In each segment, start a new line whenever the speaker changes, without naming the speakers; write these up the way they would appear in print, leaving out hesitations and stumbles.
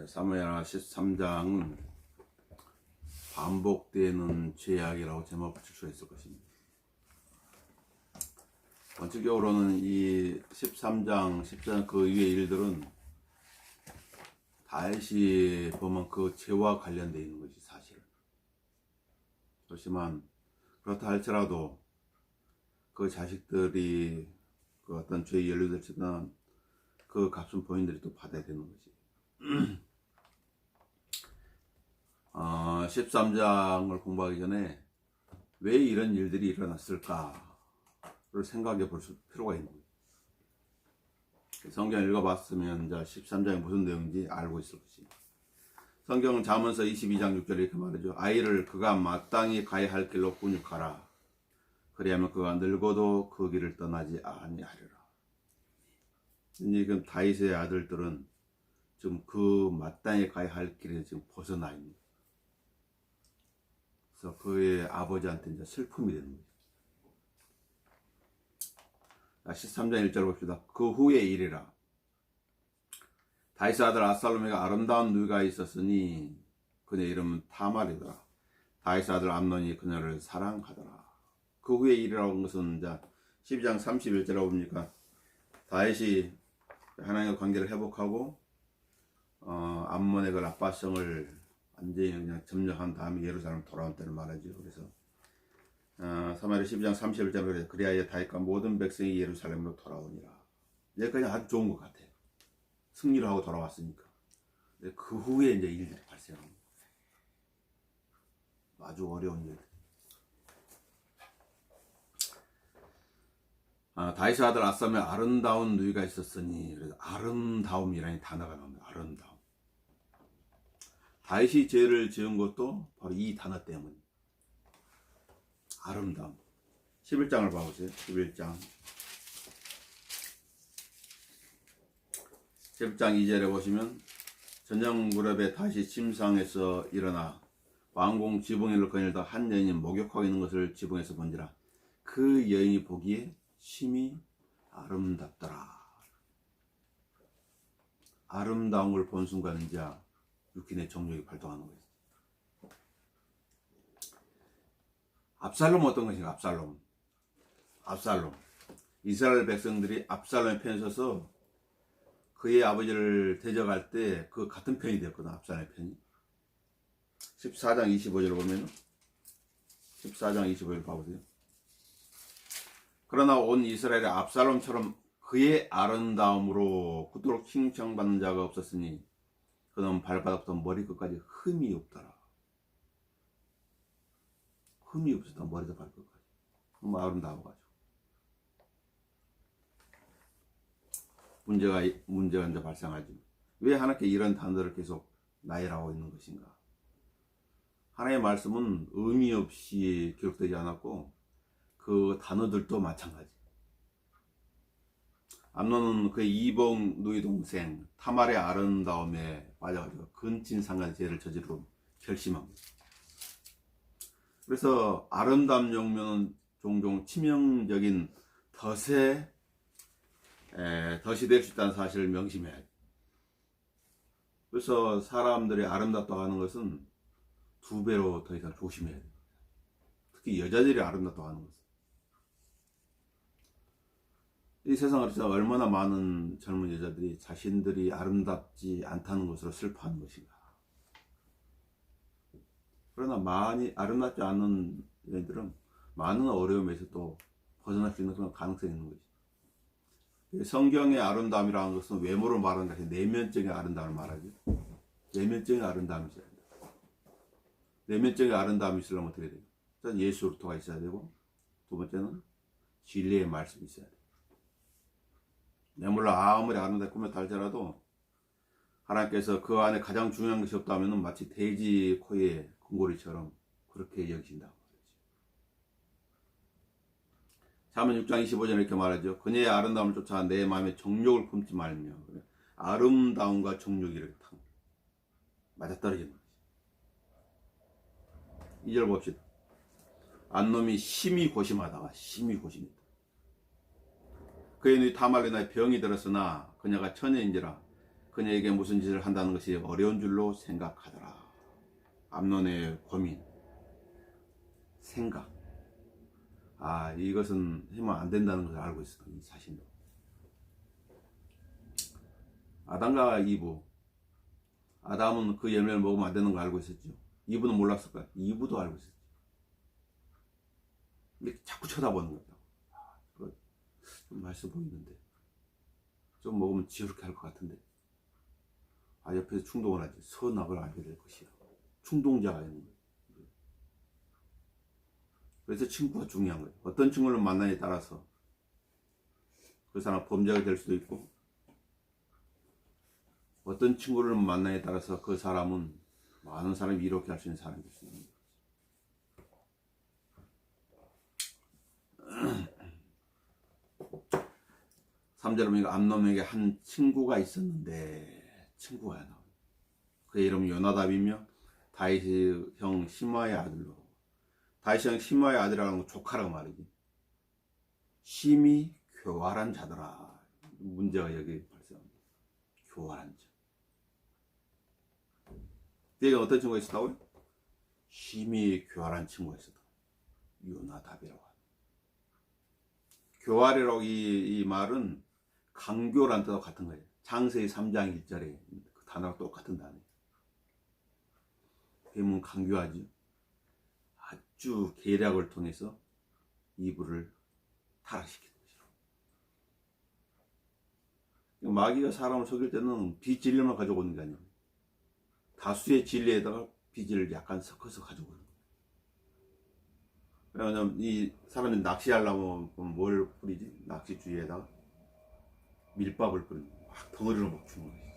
사무엘하 13장은 반복되는 죄악이라고 제목을 붙일 수 있을 것입니다. 원칙적으로는 이 13장, 14장 그 위의 일들은 다윗이 범한 그 죄와 관련되어 있는 것이 사실은. 그렇지만 그렇다 할지라도 그 자식들이 그 어떤 죄에 연루됐지만 그 값은 본인들이 또 받아야 되는 거지. 13장을 공부하기 전에 왜 이런 일들이 일어났을까를 생각해 볼 필요가 있는 거예요. 성경 읽어봤으면 이제 13장이 무슨 내용인지 알고 있을 것입니다. 성경은 잠언서 22장 6절에 이렇게 말하죠. 아이를 그가 마땅히 가야 할 길로 훈육하라. 그리하면 그가 늙어도 그 길을 떠나지 아니하리라. 지금 다윗의 아들들은 지금 그 마땅히 가야 할 길에 지금 벗어나 있는 거예요. 그래서 그의 아버지한테 이제 슬픔이 되는 거죠. 13장 1절 봅시다. 그 후의 일이라. 다윗의 아들 압살롬에게 아름다운 누이가 있었으니 그녀 이름은 타말이더라. 다윗의 아들 암논이 그녀를 사랑하더라. 그 후의 일이라고 하는 것은 이제 12장 31절에 보니까 다윗이 하나님과 관계를 회복하고 암몬의 그 라빠성을 완전히 그냥 점령한 다음에 예루살렘 돌아온 때를 말하죠. 그래서 사무엘 12장 31절에 그리하여 다윗과 모든 백성이 예루살렘으로 돌아오니라. 여기까지 아주 좋은 것 같아요. 승리를 하고 돌아왔으니까. 근데 그 후에 이제 일들이 발생합니다. 아주 어려운 일. 다윗의 아들 압살롬에 아름다운 누이가 있었으니, 그래서 아름다움이라는 단어가 나옵니다. 아름다움. 다윗이 죄를 지은 것도 바로 이 단어 때문. 아름다움. 11장을 봐보세요. 11장 2절에 보시면 저녁 무렵에 다시 침상에서 일어나 왕궁 지붕위를 거닐다 한 여인이 목욕하고 있는 것을 지붕에서 본지라. 그 여인이 보기에 심히 아름답더라. 아름다운 걸 본 순간 이제 육신의 정욕이 발동하는 거예요. 압살롬은 어떤 것인가? 압살롬. 이스라엘 백성들이 압살롬의 편에 서서 그의 아버지를 대적할 때 그 같은 편이 되었거든. 압살롬의 편이. 14장 25절을 보면 14장 25절 봐보세요. 그러나 온 이스라엘의 압살롬처럼 그의 아름다움으로 그토록 칭찬받는 자가 없었으니 그는 발바닥부터 머리끝까지 흠이 없더라. 흠이 없었다. 머리부터 발끝까지. 너무 아름다워가지고. 문제가 이제 발생하지. 왜 하나님께 이런 단어를 계속 나열하고 있는 것인가? 하나님의 말씀은 의미 없이 기록되지 않았고 그 단어들도 마찬가지. 암논은 그의 이복 누이 동생 타말의 아름다움에 빠져가지고 근친상간의 죄를 저지르고 결심합니다. 그래서 아름다움 용면은 종종 치명적인 덫이 될 수 있다는 사실을 명심해야 돼. 그래서 사람들이 아름답다고 하는 것은 두 배로 더 이상 조심해야 돼. 특히 여자들이 아름답다고 하는 것은. 이 세상에서 얼마나 많은 젊은 여자들이 자신들이 아름답지 않다는 것으로 슬퍼하는 것인가. 그러나 많이 아름답지 않은 여인들은 많은 어려움에서 또 벗어날 수 있는 그런 가능성이 있는 거지. 성경의 아름다움이라는 것은 외모로 말하는 것이 내면적인 아름다움을 말하죠. 내면적인 아름다움이 있어야 된다. 내면적인 아름다움이 있으려면 어떻게 돼요? 일단 예수로부터가 있어야 되고, 두 번째는 진리의 말씀이 있어야 돼요. 물론 아무리 아름답게 꾸몄다 할지라도 하나님께서 그 안에 가장 중요한 것이 없다면 마치 돼지 코에 금고리처럼 그렇게 여기신다고 말이죠. 잠언 6장 25절에 이렇게 말하죠. 그녀의 아름다움을 쫓아 내 마음에 정욕을 품지 말며. 아름다움과 정욕이 이렇게 탁 맞아떨어지는 거지. 2절 봅시다. 암논이 심히 고심하다가 심히 고심했다. 그의 누이 타말이 나의 병이 들었으나 그녀가 처녀인지라 그녀에게 무슨 짓을 한다는 것이 어려운 줄로 생각하더라. 암논의 고민, 생각. 이것은 하면 안 된다는 것을 알고 있어. 이 자신도. 아담과 이브. 아담은 그 열매를 먹으면 안 되는 거 알고 있었죠. 이브는 몰랐을 거야. 이브도 알고 있었죠. 근데 자꾸 쳐다보는 거야. 그거 좀 맛있어 보이는데. 좀 먹으면 지루하게 할 것 같은데. 옆에서 충동을 하지. 선악을 알게 될 것이야. 충동자가 있는 거야. 그래서 친구가 중요한 거예요. 어떤 친구를 만나냐에 따라서 그 사람 범죄가 될 수도 있고, 어떤 친구를 만나냐에 따라서 그 사람은 많은 사람이 이렇게 할 수 있는 사람이 될 수 있는 거예요. 3절에 보니까 암논에게 한 친구가 있었는데, 친구가 나와요. 그의 이름은 요나답이며 다윗의 형 시므아의 아들로. 다윗의 형 시므아의 아들이라는 건 조카라고 말이지. 심히 교활한 자더라. 문제가 여기 발생합니다. 교활한 자. 그에게 어떤 친구가 있었다고요? 심히 교활한 친구가 있었다. 요나답이라고 합니다. 교활이라고 이 말은 강교란 뜻하고 같은 거예요. 창세기 3장 1절에 그 단어가 똑같은 단어예요. 뱀은 강교하죠. 아주 계략을 통해서 이브를 타락시키는 거죠. 마귀가 사람을 속일 때는 비진리만 가지고 오는 게 아니에요. 다수의 진리에다가 비진리를 약간 섞어서 가지고 오는 거예요. 왜냐면 이 사람이 낚시하려면 뭘 뿌리지? 낚시주의에다가 밀밥을 뿌리는 거예요. 막 덩어리로 막 주는 거예요.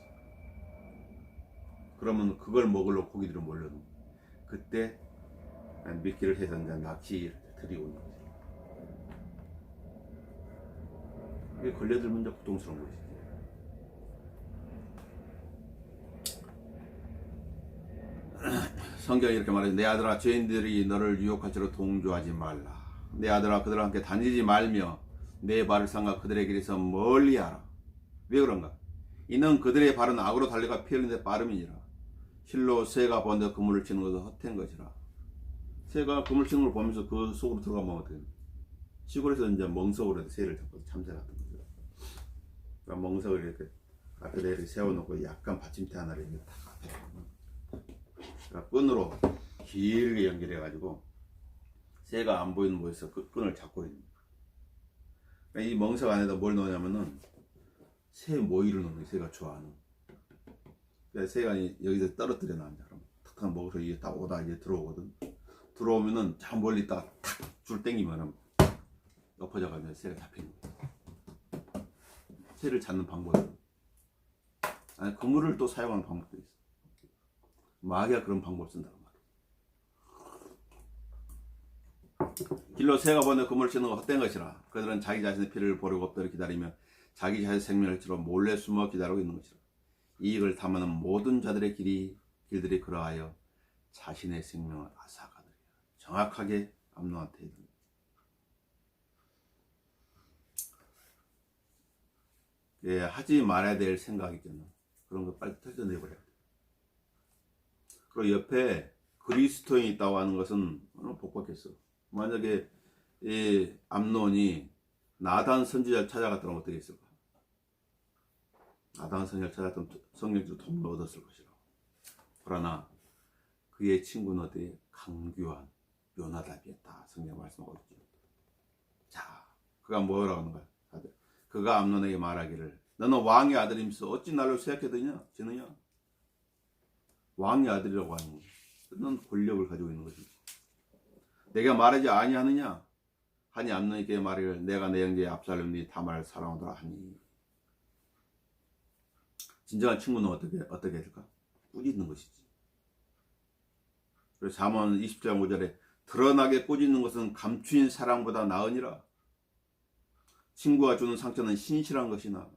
그러면 그걸 먹으려고 고기들을 몰려오는 거예요. 그때 미끼를 해서 이제 낚시를 들이고 오는 거죠. 그게 걸려들면 이제 고통스러운 것이지. 성경이 이렇게 말해요. 내 아들아, 죄인들이 너를 유혹할지로 동조하지 말라. 내 아들아, 그들과 함께 다니지 말며 내 발을 삼가 그들의 길에서 멀리하라. 왜 그런가? 이는 그들의 발은 악으로 달려가 피 흘리는 데 빠름이니라. 실로 새가 번데 그물을 치는 것은 헛된 것이라. 새가 그물 치는 걸 보면서 그 속으로 들어가면 어떻게 돼? 시골에서 이제 멍석으로 새를 잡고 참새같은 거죠. 그러니까 멍석을 이렇게 앞에다 이렇게 세워놓고 약간 받침대 하나를 이렇게 탁 앞에 그러니까 끈으로 길게 연결해가지고 새가 안 보이는 곳에서 그 끈을 잡고 있는 거예요. 그러니까 이 멍석 안에다 뭘 넣냐면은 새 모이를 넣는 거예요. 새가 좋아하는. 그러니까 새가 여기서 떨어뜨려 놔앉아. 그럼 탁탁 먹어서 이게 딱 오다 이제 들어오거든. 들어오면은 저 멀리 있다가 탁 줄 땡기면은 엎어져 가면 새가 잡히는 거예요. 새를 찾는 방법은 그물을 또 사용하는 방법도 있어. 마귀가 그런 방법을 쓴다고 말이야. 길로 새가 번데 그물을 치는 건 헛된 것이라. 그들은 자기 자신의 피를 보려고 없도록 기다리며 자기 자신의 생명을 치러 몰래 숨어 기다리고 있는 것이라. 이익을 탐하는 모든 자들의 길들이 그러하여 자신의 생명을 앗아가느니라. 정확하게 암논한테 이릅니다. 예, 하지 말아야 될 생각이 있잖아. 그런 거 빨리 털어내버려야 돼. 그리고 옆에 그리스도인이 있다고 하는 것은 얼마나 복받겠어. 만약에 이 암논이 나단 선지자를 찾아갔다면 어떻게 했을까? 나단 선지자를 찾아갔다면 성령적으로 도움을 얻었을 것이라. 그러나 그의 친구는 어디 강교한 요나답이었다. 성경 말씀하고 있죠. 자, 그가 뭐라고 하는 거야? 그가 암논에게 말하기를 너는 왕의 아들이면서 어찌 나를 생각해드냐? 지느냐? 왕의 아들이라고 하는 거야. 넌 권력을 가지고 있는 거지. 내가 말하지 아니하느냐? 하니 암논에게 말하기를 내가 내 형제 압살롬 네 다말을 사랑하더라 하니. 진정한 친구는 어떻게 해줄까? 꾸짖는 것이지. 그래서 잠언 20장 5절에 드러나게 꾸짖는 것은 감추인 사랑보다 나으니라. 친구가 주는 상처는 신실한 것이나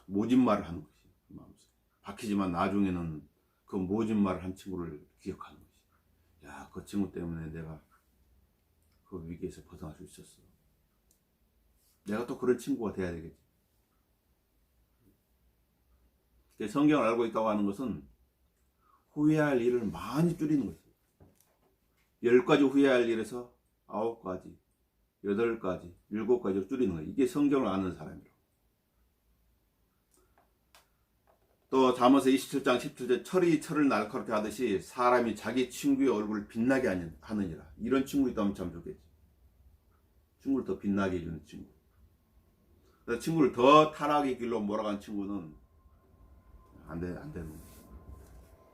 모진 말을 하는 것이 마음속에 박히지만 나중에는 그 모진 말을 한 친구를 기억하는 것이. 야, 그 친구 때문에 내가 그 위기에서 벗어날 수 있었어. 내가 또 그런 친구가 돼야 되겠지. 성경을 알고 있다고 하는 것은 후회할 일을 많이 줄이는 거죠. 10가지 후회할 일에서 9가지, 8가지, 7가지로 줄이는 거예요. 이게 성경을 아는 사람이라고. 또 잠언서 27장 17절 철이 철을 날카롭게 하듯이 사람이 자기 친구의 얼굴을 빛나게 하느니라. 이런 친구 있다면 참 좋겠지. 친구를 더 빛나게 해주는 친구. 그래서 친구를 더 타락의 길로 몰아간 친구는 안 되는 거지.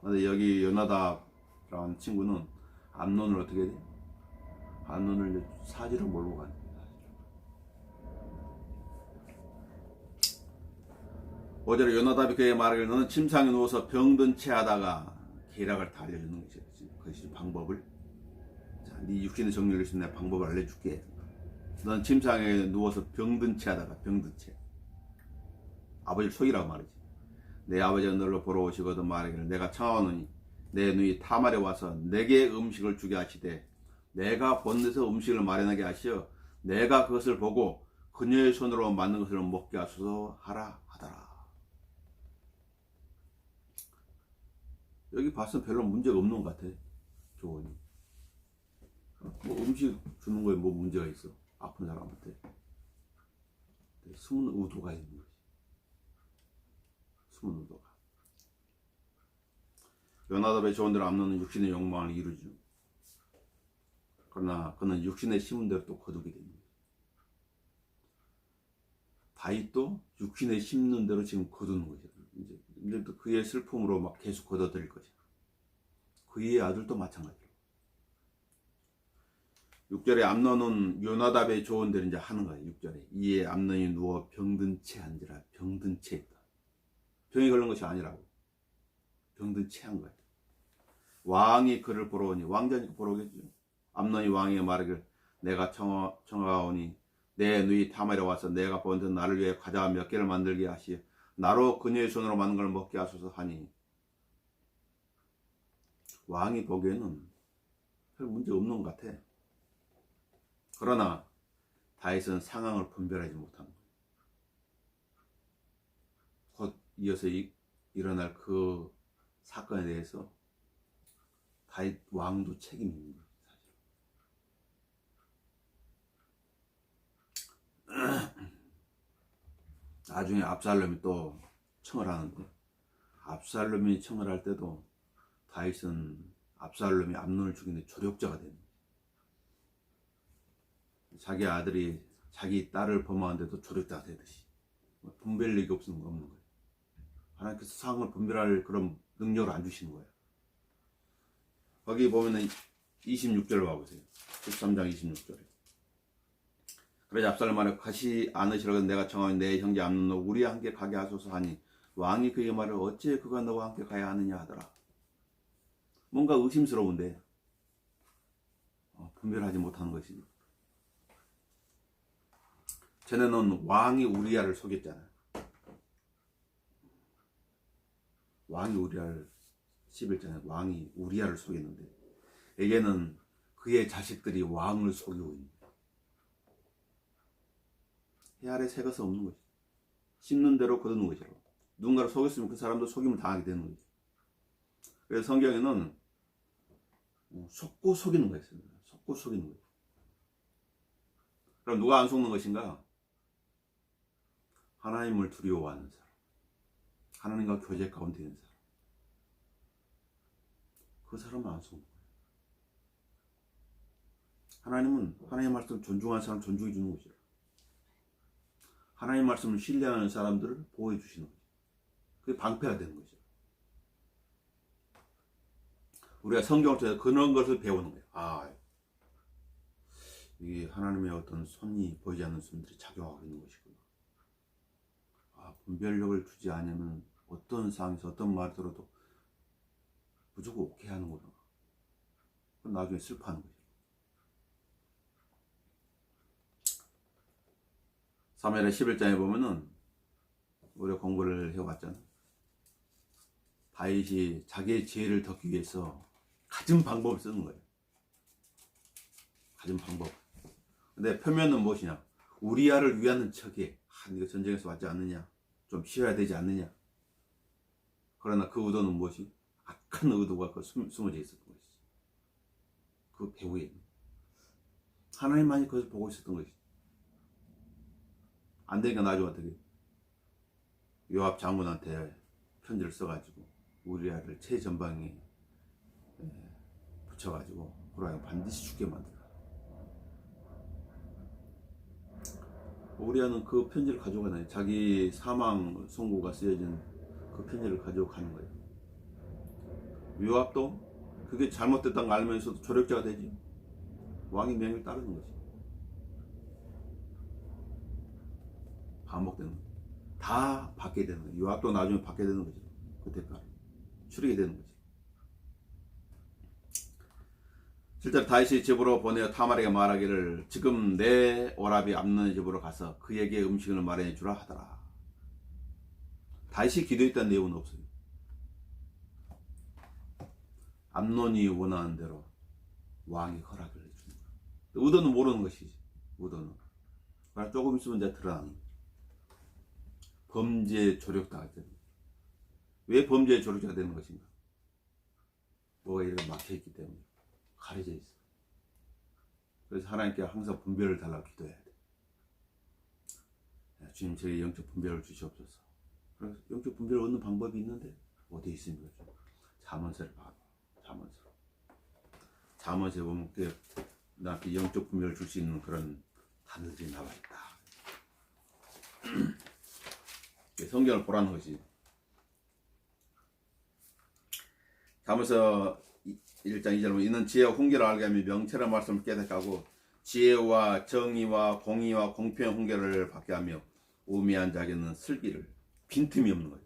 근데 여기 요나답이라는 친구는 암논을 어떻게 해? 암논을 이제 사지로 몰고 가는 거야. 오히려 요나답이 그의 말을 너는 침상에 누워서 병든 채 하다가 계략을 다 알려주는 것이지. 그것이 방법을. 자, 네 육신의 정리를 위해서 내가 방법을 알려줄게. 넌 침상에 누워서 병든 채 하다가 병든 채. 아버지를 속이라고 말이지. 내 아버지가 너를 보러 오시거든 말하기를 내가 청하오노니 내 누이 타말에 와서 내게 음식을 주게 하시되 내가 본 데서 음식을 마련하게 하시어 내가 그것을 보고 그녀의 손으로 만든 것을 먹게 하소서 하라 하더라. 여기 봤으면 별로 문제가 없는 것 같아. 조언이. 뭐 음식 주는 거에 뭐 문제가 있어. 아픈 사람한테. 숨은 의도가 있는 거지. 숨은 의도가. 요나답의 조언대로 암논은 육신의 욕망을 이루죠. 그러나 그는 육신의 심은 대로 또 거두게 됩니다. 다윗도 육신의 심는 대로 지금 거두는 거죠. 이제 또 그의 슬픔으로 막 계속 거둬들일 거죠. 그의 아들도 마찬가지로. 6절에 암논은 요나답의 조언대로 이제 하는 거예요. 6절에 이에 암논이 누워 병든 채 한지라. 병든 채 있다. 병이 걸린 것이 아니라고. 병든 채 한 거예요. 왕이 그를 보러 오니 왕자니까 보러 오겠죠. 암논이 왕에게 말하기를 내가 청하오니 내 누이 타말에 와서 내가 본 듯 나를 위해 과자 몇 개를 만들게 하시어 나로 그녀의 손으로 만든 걸 먹게 하소서 하니 왕이 보기에는 별 문제 없는 것 같아. 그러나 다윗은 상황을 분별하지 못한 거예요. 곧 이어서 일어날 그 사건에 대해서 다윗 왕도 책임이 있는 거예요. 나중에 압살롬이 또 청을 하는데 압살롬이 청을 할 때도 다윗은 압살롬이 암논을 죽이는데 조력자가 되는 거예요. 자기 아들이 자기 딸을 범하는데도 조력자가 되듯이 분별력이 없는 거예요. 하나님께서 상황을 분별할 그런 능력을 안 주시는 거예요. 거기 보면은 26절을 봐보세요. 13장 26절에 그래서 압살롬 말에 가시 않으시라고 내가 청하오니 내 형제 암논 우리와 함께 가게 하소서 하니 왕이 그에게 말을 어찌 그가 너와 함께 가야 하느냐 하더라. 뭔가 의심스러운데 분별하지 못하는 것이지. 전에는 왕이 우리아를 속였잖아요. 왕이 우리아를 11절에 왕이 우리아를 속였는데 에게는 그의 자식들이 왕을 속이고 있는 거예요. 해 아래 새 것은 없는 거지. 씹는 대로 거두는 거죠. 누군가를 속였으면 그 사람도 속임을 당하게 되는 거지. 그래서 성경에는 속고 속이는 거 있습니다. 속고 속이는 거예요. 그럼 누가 안 속는 것인가? 하나님을 두려워하는 사람, 하나님과 교제 가운데 있는 사람, 그 사람은 안 속는 거예요. 하나님은 하나님의 말씀을 존중하는 사람 존중해 주는 거죠. 하나님의 말씀을 신뢰하는 사람들을 보호해 주시는 거죠. 그게 방패가 되는 거죠. 우리가 성경을 통해서 그런 것을 배우는 거예요. 이게 하나님의 어떤 손이 보이지 않는 손들이 작용하고 있는 것이구나. 분별력을 주지 않으면 어떤 상황에서 어떤 말을 들어도 무조건 오케이 하는구나. 그럼 나중에 슬퍼하는 거죠. 사무엘의 11장에 보면은 우리가 공부를 해왔잖아요. 다윗이 자기의 지혜를 덮기 위해서 가진 방법을 쓰는 거예요. 가진 방법. 근데 표면은 무엇이냐? 우리아를 위하는 척에 네가 전쟁에서 왔지 않느냐? 좀 쉬어야 되지 않느냐? 그러나 그 의도는 무엇이? 악한 의도가 숨어져 있었던 것이지. 그 배후에 하나님만이 그것을 보고 있었던 것이지. 안 되니까 나중에 어떻게 요압 장군한테 편지를 써가지고 우리아를 최전방에 붙여가지고 후라이가 반드시 죽게 만들어. 우리아는 그 편지를 가져가다니 자기 사망 선고가 쓰여진 그 편지를 가지고 가는 거예요. 요압도 그게 잘못됐다는 걸 알면서도 조력자가 되지. 왕의 명령을 따르는 거지. 반복되는 거지. 다 받게 되는 거지. 요압도 나중에 받게 되는 거지. 그 대가를 치르게 되는 거지. 실제로 다윗이 집으로 보내어 타말에게 말하기를 지금 내 오라비 암논의 집으로 가서 그에게 음식을 마련해 주라 하더라. 다윗이 기도했다는 내용은 없어요. 암논이 원하는 대로 왕이 허락을 해주는 거야. 의도는 모르는 것이지. 의도는. 그러나 조금 있으면 이제 드러나는 거야. 범죄에 조력당할 때는. 왜 범죄에 조력자가 되는 것인가? 뭐가 이렇게 막혀있기 때문에. 가려져 있어. 그래서 하나님께 항상 분별을 달라고 기도해야 돼. 주님, 저에게 영적 분별을 주시옵소서. 그래서 영적 분별을 얻는 방법이 있는데 어디에 있습니까? 잠언서를 봐. 잠언서에 보면 나한테 영적 분별을 줄 수 있는 그런 단어들이 나와 있다. 성경을 보라는 것이. 잠언서 1장 2절 보면 이는 지혜와 훈계를 알게 하며 명철한 말씀을 깨닫게 하고 지혜와 정의와 공의와 공평한 훈계를 받게 하며 우매한 자에게는 슬기를 빈틈이 없는 거예요.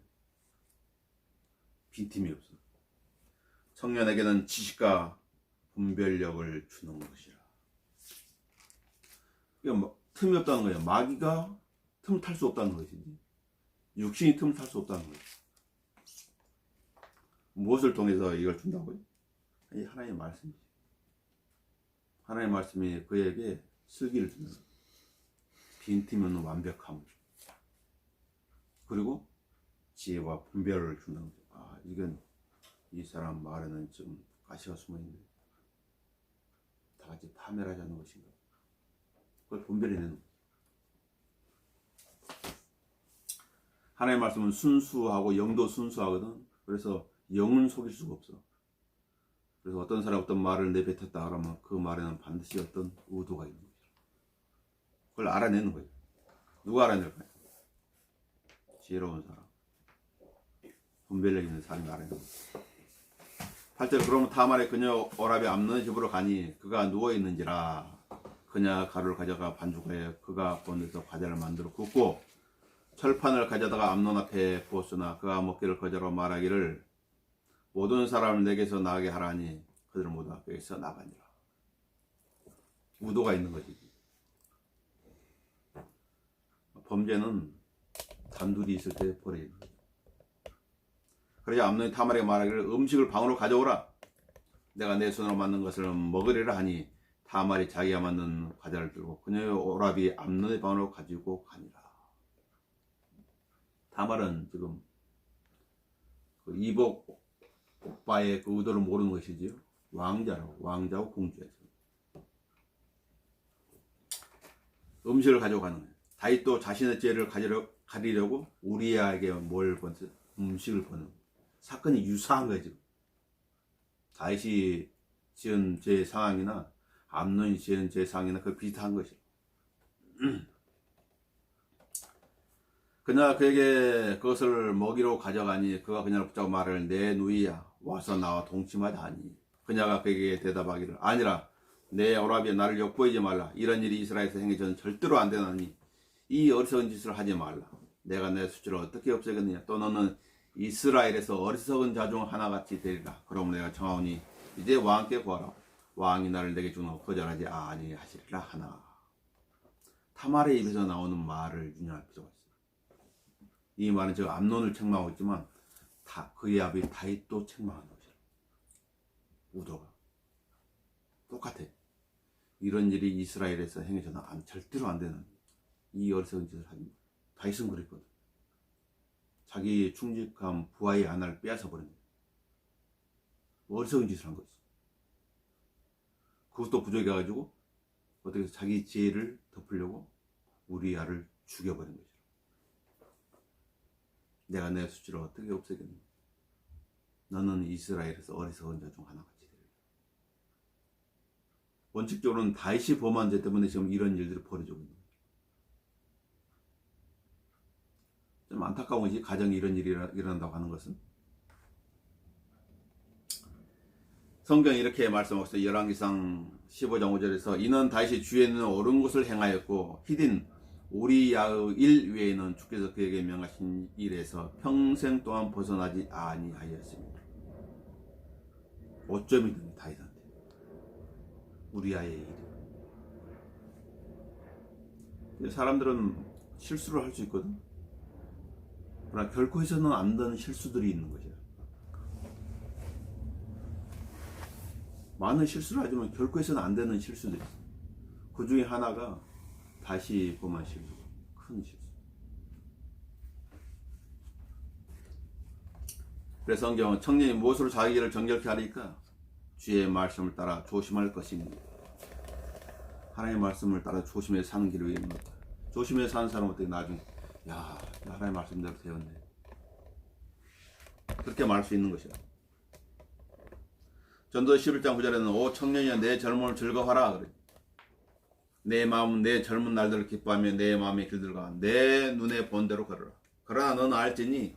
빈틈이 없어. 청년에게는 지식과 분별력을 주는 것이라. 그러니까 틈이 없다는 거예요. 마귀가 틈 탈 수 없다는 것이지. 육신이 틈 탈 수 없다는 거예요. 무엇을 통해서 이걸 준다고요? 이 하나님의 말씀이지. 하나님의 말씀이 그에게 슬기를 주는 거예요. 빈틈이 없는 완벽함. 그리고 지혜와 분별을 준다는 거죠. 아, 이건 이 사람 말에는 좀 가시가 숨어있네. 다 같이 파멸하자는 것인가. 그걸 분별해내는 거예요. 하나님의 말씀은 순수하고 영도 순수하거든. 그래서 영은 속일 수가 없어. 그래서 어떤 사람이 어떤 말을 내뱉었다 그러면 그 말에는 반드시 어떤 의도가 있는 거죠. 그걸 알아내는 거예요. 누가 알아낼까요? 지혜로운 사람. 분별력 있는 사람이 알아내는 거예요. 8절 그러면 타말의 그녀 오라비 암논의 집으로 가니 그가 누워있는지라 그녀 가루를 가져가 반죽하여 그가 본 데서 과자를 만들어 굽고 철판을 가져다가 암논 앞에 부었으나 그가 먹기를 거절하고 말하기를 모든 사람을 내게서 나가게 하라니 그들은 모두 학교에서 나가니라. 의도가 있는 것이지. 범죄는 단둘이 있을 때 벌어지는 거죠. 그러자 암논이 타말에게 말하기를 음식을 방으로 가져오라. 내가 내 손으로 만든 것을 먹으리라 하니 타말이 자기가 만든 과자를 들고 그녀의 오라비 암논의 방으로 가지고 가니라. 타말은 지금 그 이복 오빠의 그 의도를 모르는 것이지요. 왕자고 공주예요. 음식을 가지고 가는 거예요. 다윗도 자신의 죄를 가리려고 우리아에게 뭘 번지 음식을 보는 사건이 유사한 거예요. 지금 다윗이 지은 죄 상황이나 암논이 지은 죄 상황이나 그 비슷한 것이에요. 그녀가 그에게 그것을 먹이로 가져가니 그가 그녀를 붙잡고 말을 내 누이야 와서 나와 동침하자 하니 그녀가 그에게 대답하기를 아니라 내 오라비에 나를 엿보이지 말라. 이런 일이 이스라엘에서 행해져는 절대로 안 되나니 이 어리석은 짓을 하지 말라. 내가 내 수치를 어떻게 없애겠느냐. 또 너는 이스라엘에서 어리석은 자 중 하나같이 되리라. 그럼 내가 청하오니 이제 왕께 구하라. 왕이 나를 내게 주는 거절하지 아니하시리라 하나. 타말의 입에서 나오는 말을 유념할 필요가 있어요. 이 말은 제가 암논을 책망하고 있지만 그의 아비 다윗도 책망하는 것이에요. 의도가 똑같아. 이런 일이 이스라엘에서 행해져는 절대로 안 되는 이 어리석은 짓을 하는 다윗은 그랬거든. 자기 충직한 부하의 아내를 빼앗아 버린 거예요. 어리석은 짓을 한 거지. 그것도 부족해가지고 어떻게 해서 자기 죄를 덮으려고 우리아를 죽여버린 거죠. 내가 내 수치를 어떻게 없애겠니? 너는 이스라엘에서 어리석은 자 중 하나같이 되리라. 원칙적으로는 다윗이 범한 죄 때문에 지금 이런 일들이 벌어지고 있는 거예요. 좀 안타까운 것이 가정에 이런 일이 일어난다고 하는 것은 성경이 이렇게 말씀하고 있어요. 열왕기상 15장 5절에서 이는 다윗이 주에 있는 옳은 것을 행하였고 히딘 우리야의 일 외에는 주께서 그에게 명하신 일에서 평생 동안 벗어나지 아니하였습니다. 오점이 됩니다. 다윗한테 우리야의 일이. 사람들은 실수를 할 수 있거든. 그러나 결코 해서는 안 되는 실수들이 있는 거죠. 많은 실수를 하지만 결코 해서는 안 되는 실수들이 있어요. 그 중에 하나가 다시 범한 실수, 큰 실수. 그래서 성경은 청년이 무엇으로 자기 길을 정결케 하리까? 주의 말씀을 따라 조심할 것입니다. 하나님의 말씀을 따라 조심해서 사는 길을 위입니다. 조심해서 사는 사람은 어떻게 나중에 야, 하나님의 말씀대로 되었네. 그렇게 말할 수 있는 것이야. 전도 11장 9절에는 오 청년이여 내 젊음을 즐거워하라 그래. 내 마음은 내 젊은 날들을 기뻐하며 내 마음의 길들과 내 눈에 본 대로 걸어라. 그러나 너는 알지니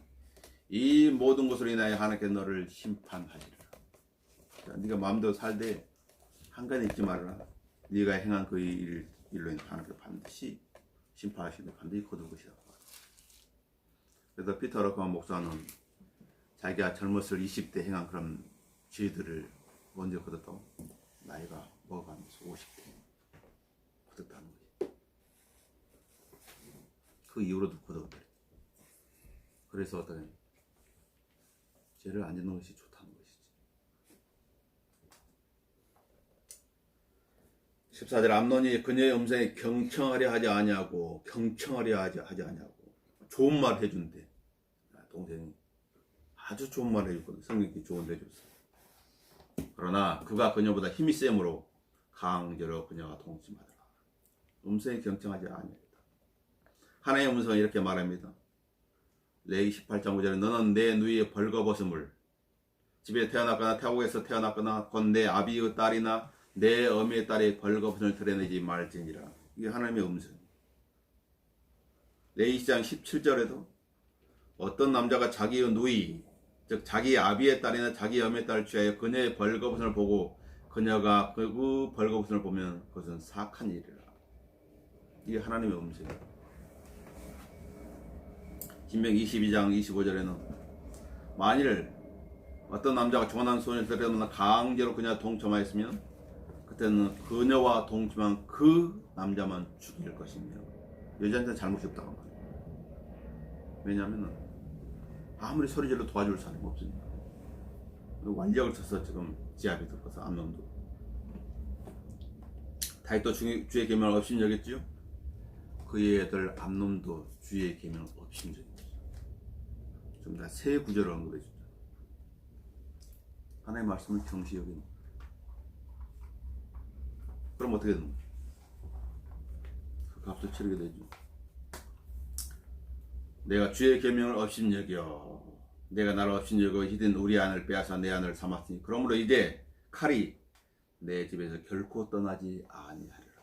이 모든 것으로 인하여 하나님께 너를 심판하리라. 네가 마음대로 살되 한간에 잊지 말아라. 네가 행한 그 일로 인해 하나님께 반드시 심판하시되 반드시 거둘 것이다. 그래서 피터 러커만 목사는 자기가 젊었을 20대 행한 그런 죄들을 언제 거뒀다고? 나이가 먹어가면서 50대 거뒀다는 거지. 그 이후로도 거뒀대. 그래서 어떤 죄를 안 짓는 것이 좋다는 것이지. 14절 암논이 그녀의 음성에 경청하려 하지 아니하고 경청하려 하지 아니하고 좋은 말 해준대. 동생이 아주 좋은 말 해줬거든. 성경이 좋은 말 해줬어. 그러나 그가 그녀보다 힘이 세므로 강제로 그녀가 동침하더라. 음성에 경청하지 아니하다. 하나님의 음성은 이렇게 말합니다. 레위기 18장 9절에 너는 내 누이의 벌거벗음을 집에 태어났거나 태국에서 태어났거나 곧 내 아비의 딸이나 내 어미의 딸의 벌거벗음을 드러내지 말지니라. 이게 하나님의 음성입니다. 레위기장 17절에도 어떤 남자가 자기의 누이 즉 자기 아비의 딸이나 자기 어미의 딸을 취하여 그녀의 벌거벗음을 보고 그녀가 그 벌거벗음을 보면 그것은 사악한 일이라. 이게 하나님의 음성이에요. 신명기 22장 25절에는 만일 어떤 남자가 조난 소년을 데려다 강제로 그녀와 동침하였으면 그때는 그녀와 동침한 그 남자만 죽일 것이며 여자한테는 잘못이 없다고 말해요. 왜냐하면 아무리 소리질러 도와줄 사람이 없으니까. 완력을 써서 지금 지압이 들어서 암놈도 다윗도 주의 계명을 업신여겼지요. 그의 아들 암놈도 주의 계명을 업신여겼죠. 좀 다 세 구절을 언급해 주죠. 하나님의 말씀을 경시 여기는. 그럼 어떻게 되는 거예요? 그 값을 치르게 되죠. 내가 주의 계명을 업신여겨 내가 나를 업신여겨 히든 우리 안을 빼앗아 내 안을 삼았으니 그러므로 이제 칼이 내 집에서 결코 떠나지 아니하리라.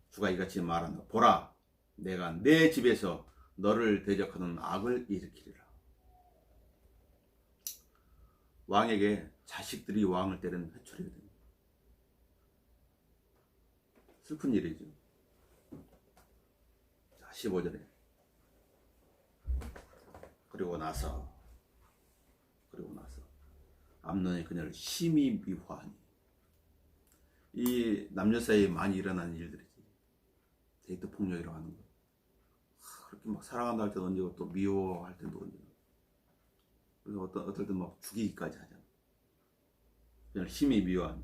주가 이같이 말한다. 보라 내가 내 집에서 너를 대적하는 악을 일으키리라. 왕에게 자식들이 왕을 때리는 회초리가 됩니다. 슬픈 일이죠. 자, 15절에 그리고 나서 암논이 그녀를 심히 미워하니. 이 남녀 사이에 많이 일어나는 일들이지. 데이트 폭력이라고 하는 거. 그렇게 막 사랑한다 할 때도 언제고 또 미워할 때도 언제고. 그래서 어떨 때 막 죽이기까지 하잖아. 그녀를 심히 미워하니.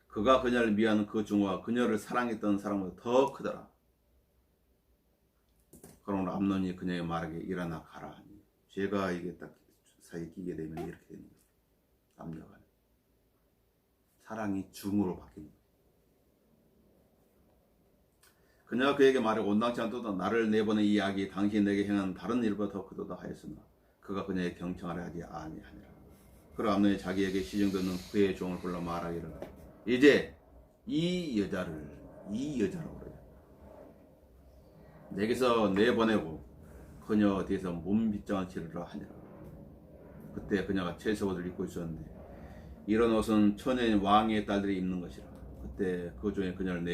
그가 그녀를 미워하는 그 증오가 그녀를 사랑했던 사랑보다 더 크더라. 그러므로 암논이 그녀에게 말하기를 일어나 가라 하니 죄가 이게 딱 사이에 끼게 되면 이렇게 되는 거예요. 남녀가 사랑이 중으로 바뀌는 거예요. 그녀가 그에게 말하고 온당치 않도다 나를 내보낸 이 악이 당신이 내게 행한 다른 일보다 더 크도다 하였으나 그가 그녀에게 경청하려 하지 아니하니라. 그러 암논이 자기에게 시중되는 그의 종을 불러 말하기를 이제 이 여자라고 그래요. 내게서 내보내고 그녀 뒤에서 몸빗장을 치르라 하니라. 그때 그녀가 채석옷을 입고 있었는데 이런 옷은 천연 왕의 딸들이 입는 것이라. 그때 그 중에 그녀를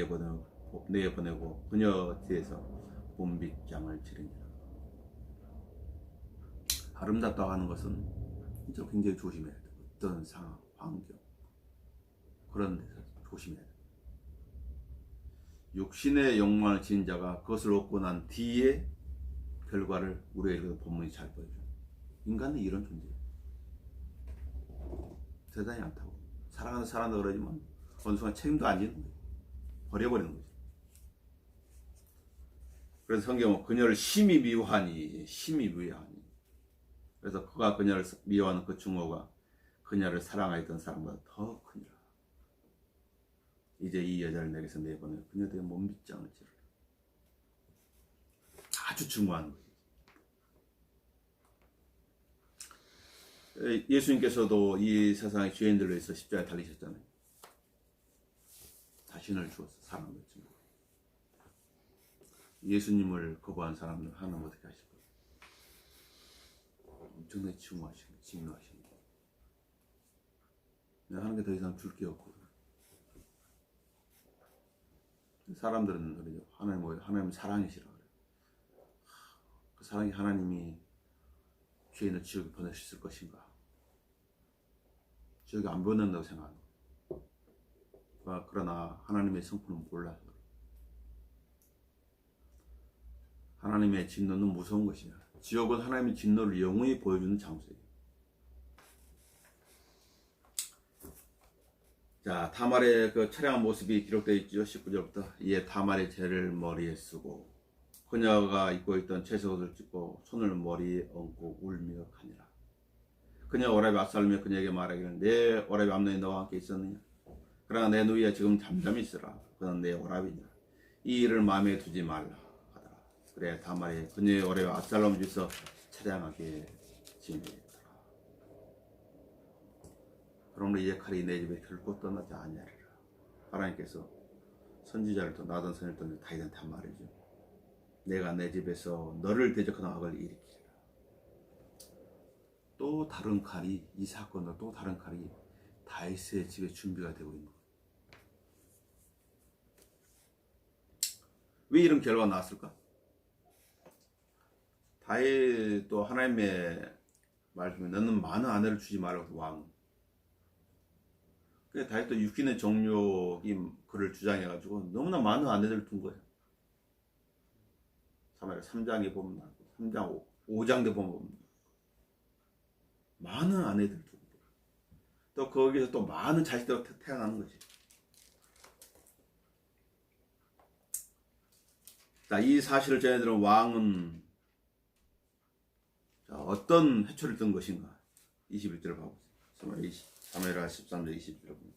내보내고 그녀 뒤에서 몸빗장을 치르니라. 아름답다고 하는 것은 진짜 굉장히 조심해야 돼. 어떤 상황, 환경 그런 데서 조심해야 돼. 육신의 욕망을 지닌 자가 그것을 얻고 난 뒤에 결과를 우리에게 본문이 잘 보여줘요. 인간은 이런 존재예요. 대단히 않다고. 사랑하는 사람도 그러지만 어느 순간 책임도 안 지는 거예요. 버려버리는 거죠. 그래서 성경은 그녀를 심히 미워하니. 그래서 그가 그녀를 미워하는 그 증오가 그녀를 사랑하였던 사람보다 더 크니라. 이제 이 여자를 내게서 내보내 그녀 대해 몸빗장을 치르라. 아주 증오하는 거예요. 예수님께서도 이 세상의 죄인들로 해서 십자가에 달리셨잖아요. 자신을 주어서 사랑했지만 예수님을 거부한 사람들 하나님 어떻게 하실 거예요? 엄청나게 증오하신 거예요. 내가 하는 게 더 이상 줄 게 없고 사람들은 그러죠. 하나님은 사랑이시라 그래요. 그 사랑이 하나님이 죄인을 지옥에 보내셨을 것인가? 지옥에 안 보낸다고 생각하는 거예요. 그러나 하나님의 성품은 몰라서 그래요. 하나님의 진노는 무서운 것이냐. 지옥은 하나님의 진노를 영원히 보여주는 장소예요. 자, 타말의 그 처량한 모습이 기록되어 있죠. 19절부터. 이에 타말의 재를 머리에 쓰고 그녀가 입고 있던 채석옷을 찢고 손을 머리에 얹고 울며 가니라. 그녀 오라비 압살롬이 그녀에게 말하기를 내 오라비 암논이 너와 함께 있었느냐? 그러나 내 누이야 지금 잠잠히 있으라. 그는 내 오라비니라. 이 일을 마음에 두지 말라 하더라. 그래 타말이 그녀의 오라비 압살롬 뒤에서 처량하게 지내더라. 그러므로 이제 칼이 내 집에 결코 떠나지 아니하리라. 하나님께서 선지자를 또 나던 선을 또 다윗한테 한 말이죠. 내가 내 집에서 너를 대적하는 악을 일으키리라. 또 다른 칼이 이 사건으로 또 다른 칼이 다윗의 집에 준비가 되고 있는 거예요. 왜 이런 결과가 나왔을까? 다윗도 하나님의 말씀에 너는 많은 아내를 주지 말라고 왕. 그래서 다윗도 육신의 정욕이 그를 주장해가지고 너무나 많은 아내들을 둔 거예요. 사마리아 3장에 보면 3장 5장에 보면 많은 아내들을 두고 또 거기서 또 많은 자식들이 태어나는 거지. 자, 이 사실을 전해들은 왕은 어떤 해초를 든 것인가? 21절을 봐보세요. 사무엘하 13절 20절 보면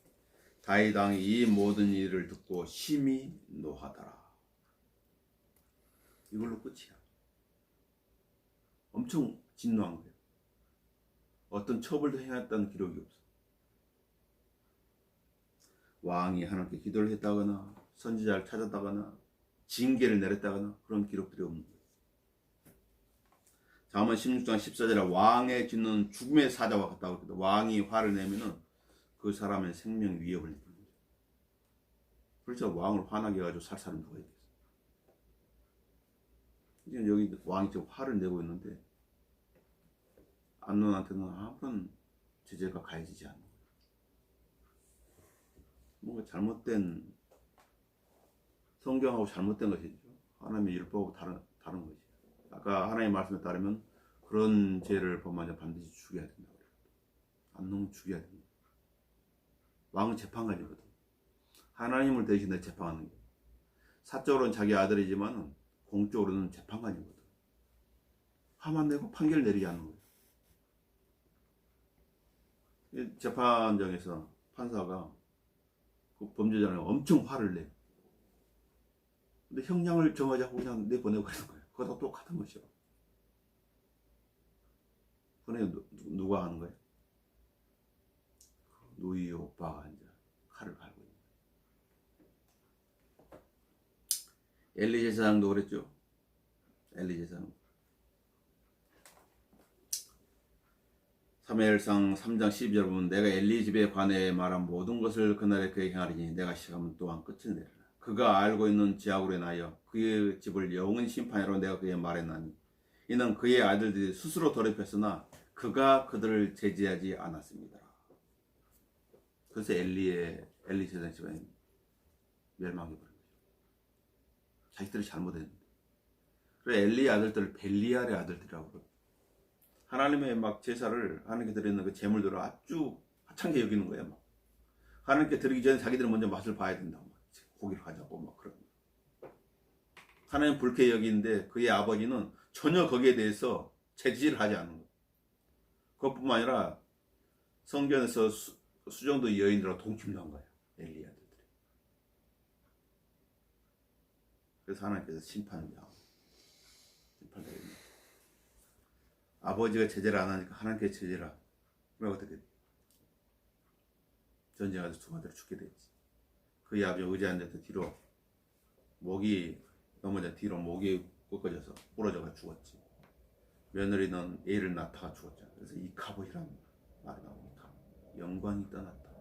다윗 왕이 이 모든 일을 듣고 심히 노하더라. 이걸로 끝이야. 엄청 진노한 거예요. 어떤 처벌도 행했다는 기록이 없어. 왕이 하나님께 기도를 했다거나 선지자를 찾았다거나 징계를 내렸다거나 그런 기록들이 없는 거예요. 잠언 16장 14절에 왕의 진노는 죽음의 사자와 같다고 했거든. 왕이 화를 내면은 그 사람의 생명 위협을 느끼는 거죠. 그래서 왕을 화나게 해가지고 살 사람 누가 있겠어. 지금 여기 왕이 지금 화를 내고 있는데 암논한테는 아무런 제재가 가해지지 않는 거예요. 뭔가 잘못된 성경하고 잘못된 것이죠. 하나님의 율법하고 다른 거지. 아까 하나님의 말씀에 따르면 그런 죄를 범하면 반드시 죽여야 된다고 그래요. 암논은 죽여야 된다. 왕은 재판관이거든. 하나님을 대신해 재판하는 거예요. 사적으로는 자기 아들이지만 공적으로는 재판관이거든. 화만 내고 판결 내리지 않는 거예요. 재판장에서 판사가 그 범죄자는 엄청 화를 내. 근데 형량을 정하자고 그냥 내보내고 그러는 거예요. 그것도 똑같은 것이요. 그네 누가 하는 거예요? 누이 오빠가 이제 칼을 갈고 있는 거예요. 엘리 제사장도 그랬죠. 엘리 제사장. 사무엘상 3장 12절 보면 내가 엘리 집에 관해 말한 모든 것을 그날에 그에게 행하리니 내가 시간은 또한 끝을 내리라. 그가 알고 있는 지하로 인하여 그의 집을 영원히 심판하라고 내가 그에게 말했나니 이는 그의 아들들이 스스로 더럽혔으나 그가 그들을 제지하지 않았습니다. 그래서 엘리 제사장 집안이 멸망해버린 거죠. 자기들이 잘못했는데. 그래서 엘리의 아들들을 벨리알의 아들들이라고 그러고 하나님의 막 제사를 하나님께 드리는 그 제물들을 아주 하찮게 여기는 거예요. 막. 하나님께 드리기 전에 자기들은 먼저 맛을 봐야 된다고. 막. 고기를 가자고 막 그런. 하나님 불쾌 여기는데 그의 아버지는 전혀 거기에 대해서 제지를 하지 않는 거예요. 그것뿐만 아니라 성전에서 수정도 여인들하고 동침도 한 거예요. 엘리 아들들이. 그래서 하나님께서 심판을 내립니다. 아버지가 제재를 안 하니까 하나님께 제재라. 그럼 어떻게 돼? 전쟁에서 두 아들이 죽게 됐지. 그의 아버지 의지한데도 뒤로 목이 넘어져 뒤로 목이 꺾어져서 부러져가 죽었지. 며느리는 애를 낳다가 죽었죠. 그래서 이카봇이라는 말이 나옵니다. 영광이 떠났다.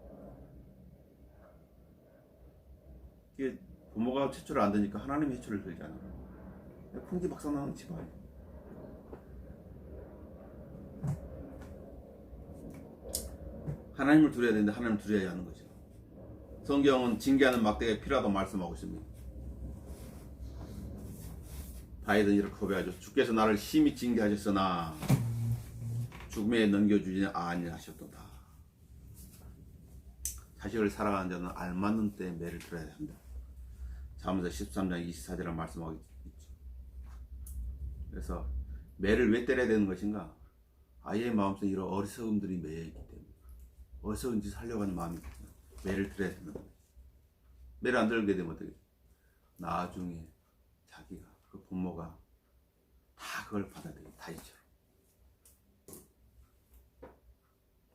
이게 부모가 최초를 안 되니까 하나님이 최초를 들잖아요. 풍지박산나는 집안이에요. 하나님을 두려야 되는데 하나님을 두려야 하는 거죠. 성경은 징계하는 막대기가 필요하다고 말씀하고 있습니다. 바이든 이렇게 고백하죠. 주께서 나를 심히 징계하셨으나 죽음에 넘겨주지 아니하셨도다. 자식을 사랑하는 자는 알맞는 때에 매를 들어야 합니다. 잠언서 13장 24절에 말씀하고 있죠. 그래서 매를 왜 때려야 되는 것인가? 아이의 마음속에 이런 어리석음들이 매여있기 때문에 어리석은 짓을 하려고 하는 마음이 매를 들어야 되는 거예요. 매를 안 들게 되면 어떻게? 나중에 자기가 그 부모가 다 그걸 받아들여요. 다이처럼.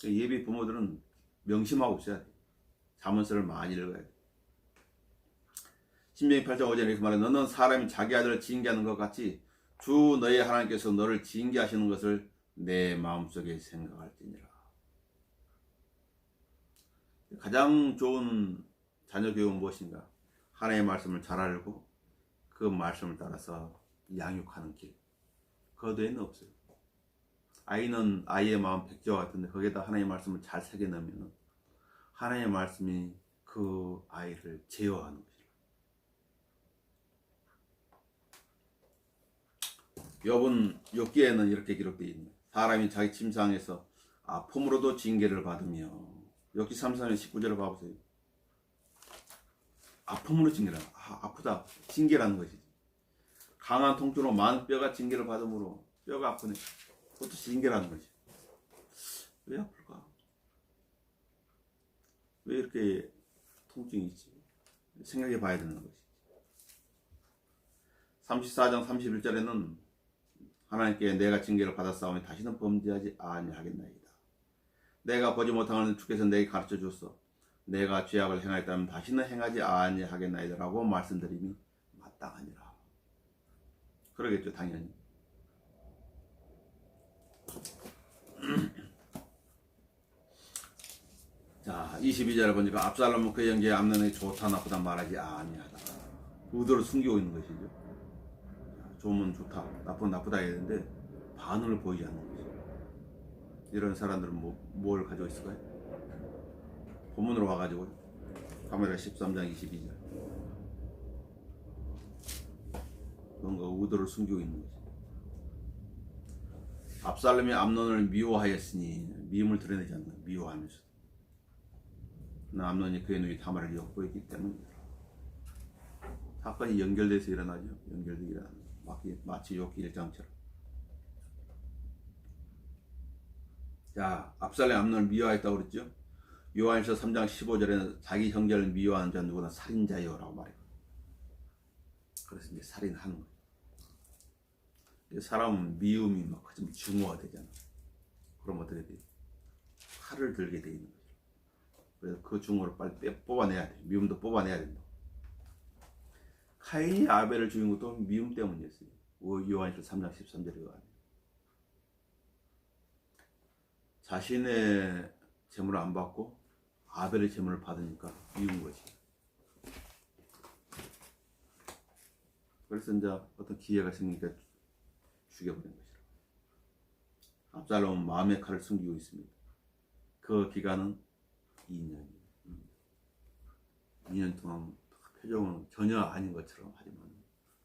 예비 부모들은 명심하고 있어야 돼요. 잠언서를 많이 읽어야 돼요. 신명기 8장 5절에 이렇게 말해 너는 사람이 자기 아들을 징계하는 것 같이 주 너의 하나님께서 너를 징계하시는 것을 내 마음속에 생각할지니라. 가장 좋은 자녀 교육은 무엇인가? 하나님의 말씀을 잘 알고 그 말씀을 따라서 양육하는 길. 그 외에는 없어요. 아이는 아이의 마음 백지와 같은데 거기에다 하나님의 말씀을 잘 새겨 넣으면 하나님의 말씀이 그 아이를 제어하는 것이죠. 욥기에는 이렇게 기록되어 있는 사람이 자기 침상에서 아픔으로도 징계를 받으며 욥기 33년 19절을 봐보세요. 아픔으로 징계를 아프다 징계라는 것이지. 강한 통증으로 많은 뼈가 징계를 받음으로 뼈가 아프네. 그것도 징계라는 것이. 왜 아플까? 왜 이렇게 통증이 있지? 생각해 봐야 되는 것이지. 34장 31절에는 하나님께 내가 징계를 받았사오니 다시는 범죄하지 아니하겠나이다. 내가 보지 못한 것을 주께서 내게 가르쳐 주었어. 내가 죄악을 행하였다면 다시는 행하지 아니하겠나이다 라고 말씀드림이 마땅하니라. 그러겠죠 당연히. 자 22절을 보니까 압살롬은 그 형제의 암논에게 좋다 나쁘다 말하지 아니하다. 의도를 숨기고 있는 것이죠. 좋으면 좋다, 나쁘면 나쁘다 해야 되는데 반응을 보이지 않는 거죠. 이런 사람들은 뭘 가지고 있을까요? 본문으로 와가지고 가메라 13장 22절 뭔가 의도를 숨기고 있는 거죠. 압살롬이 암논을 미워하였으니 미움을 드러내지 않는 거예요. 미워하면서 암논이 그의 누이 다말을 엿보였기 때문입니다. 사건이 연결돼서 일어나죠. 연결돼서 일어나는 마치 욥기 1장처럼. 자, 압살롬이 암논을 미워했다고 그랬죠. 요한일서 3장 15절에는 자기 형제를 미워하는 자 누구나 살인자요라고 말해요. 그래서 이제 살인하는 거예요. 사람은 미움이 막 좀 증오가 되잖아. 그럼 어떻게 돼? 칼을 들게 돼 있는 거죠. 그래서 그 증오를 빨리 뽑아내야 돼. 미움도 뽑아내야 된다. 카인이 아벨을 죽인 것도 미움 때문이었어요. 요한일서 3장 13절에 자신의 재물을 안 받고 아벨의 재물을 받으니까 미운 거지. 그래서 이제 어떤 기회가 생기니까 죽여버린 것이라. 압살롬은 마음의 칼을 숨기고 있습니다. 그 기간은 2년. 2년 동안 표정은 전혀 아닌 것처럼 하지만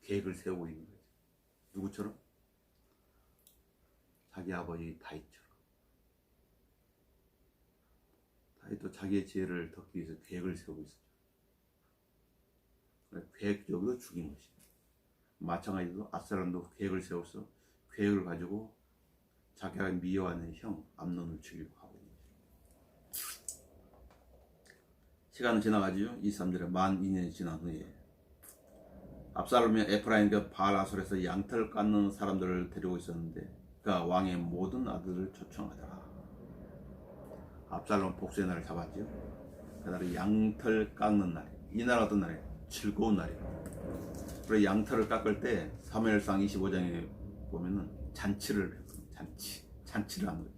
계획을 세우고 있는 거죠. 누구처럼? 자기 아버지 다윗처럼. 다윗도 자기의 지혜를 덮기 위해서 계획을 세우고 있었죠. 계획적으로 죽인 것이죠. 마찬가지로 압살롬도 계획을 세워서 계획을 가지고 자기가 미워하는 형 암논을 죽이려고 하고 있는 거죠. 시간은 지나가지요. 23절에 만 2년이 지난 후에 압살롬이 에프라임 그 바알아솔에서 양털 깎는 사람들을 데리고 있었는데 그가 왕의 모든 아들을 초청하더라. 압살롬 복수의 날을 잡았죠. 그날은 양털 깎는 날이에요. 이날 어떤 날이에요? 즐거운 날이에요. 그리고 양털을 깎을 때 사무엘상 25장에 보면은 잔치를 했거든요. 잔치를 하는 거예요.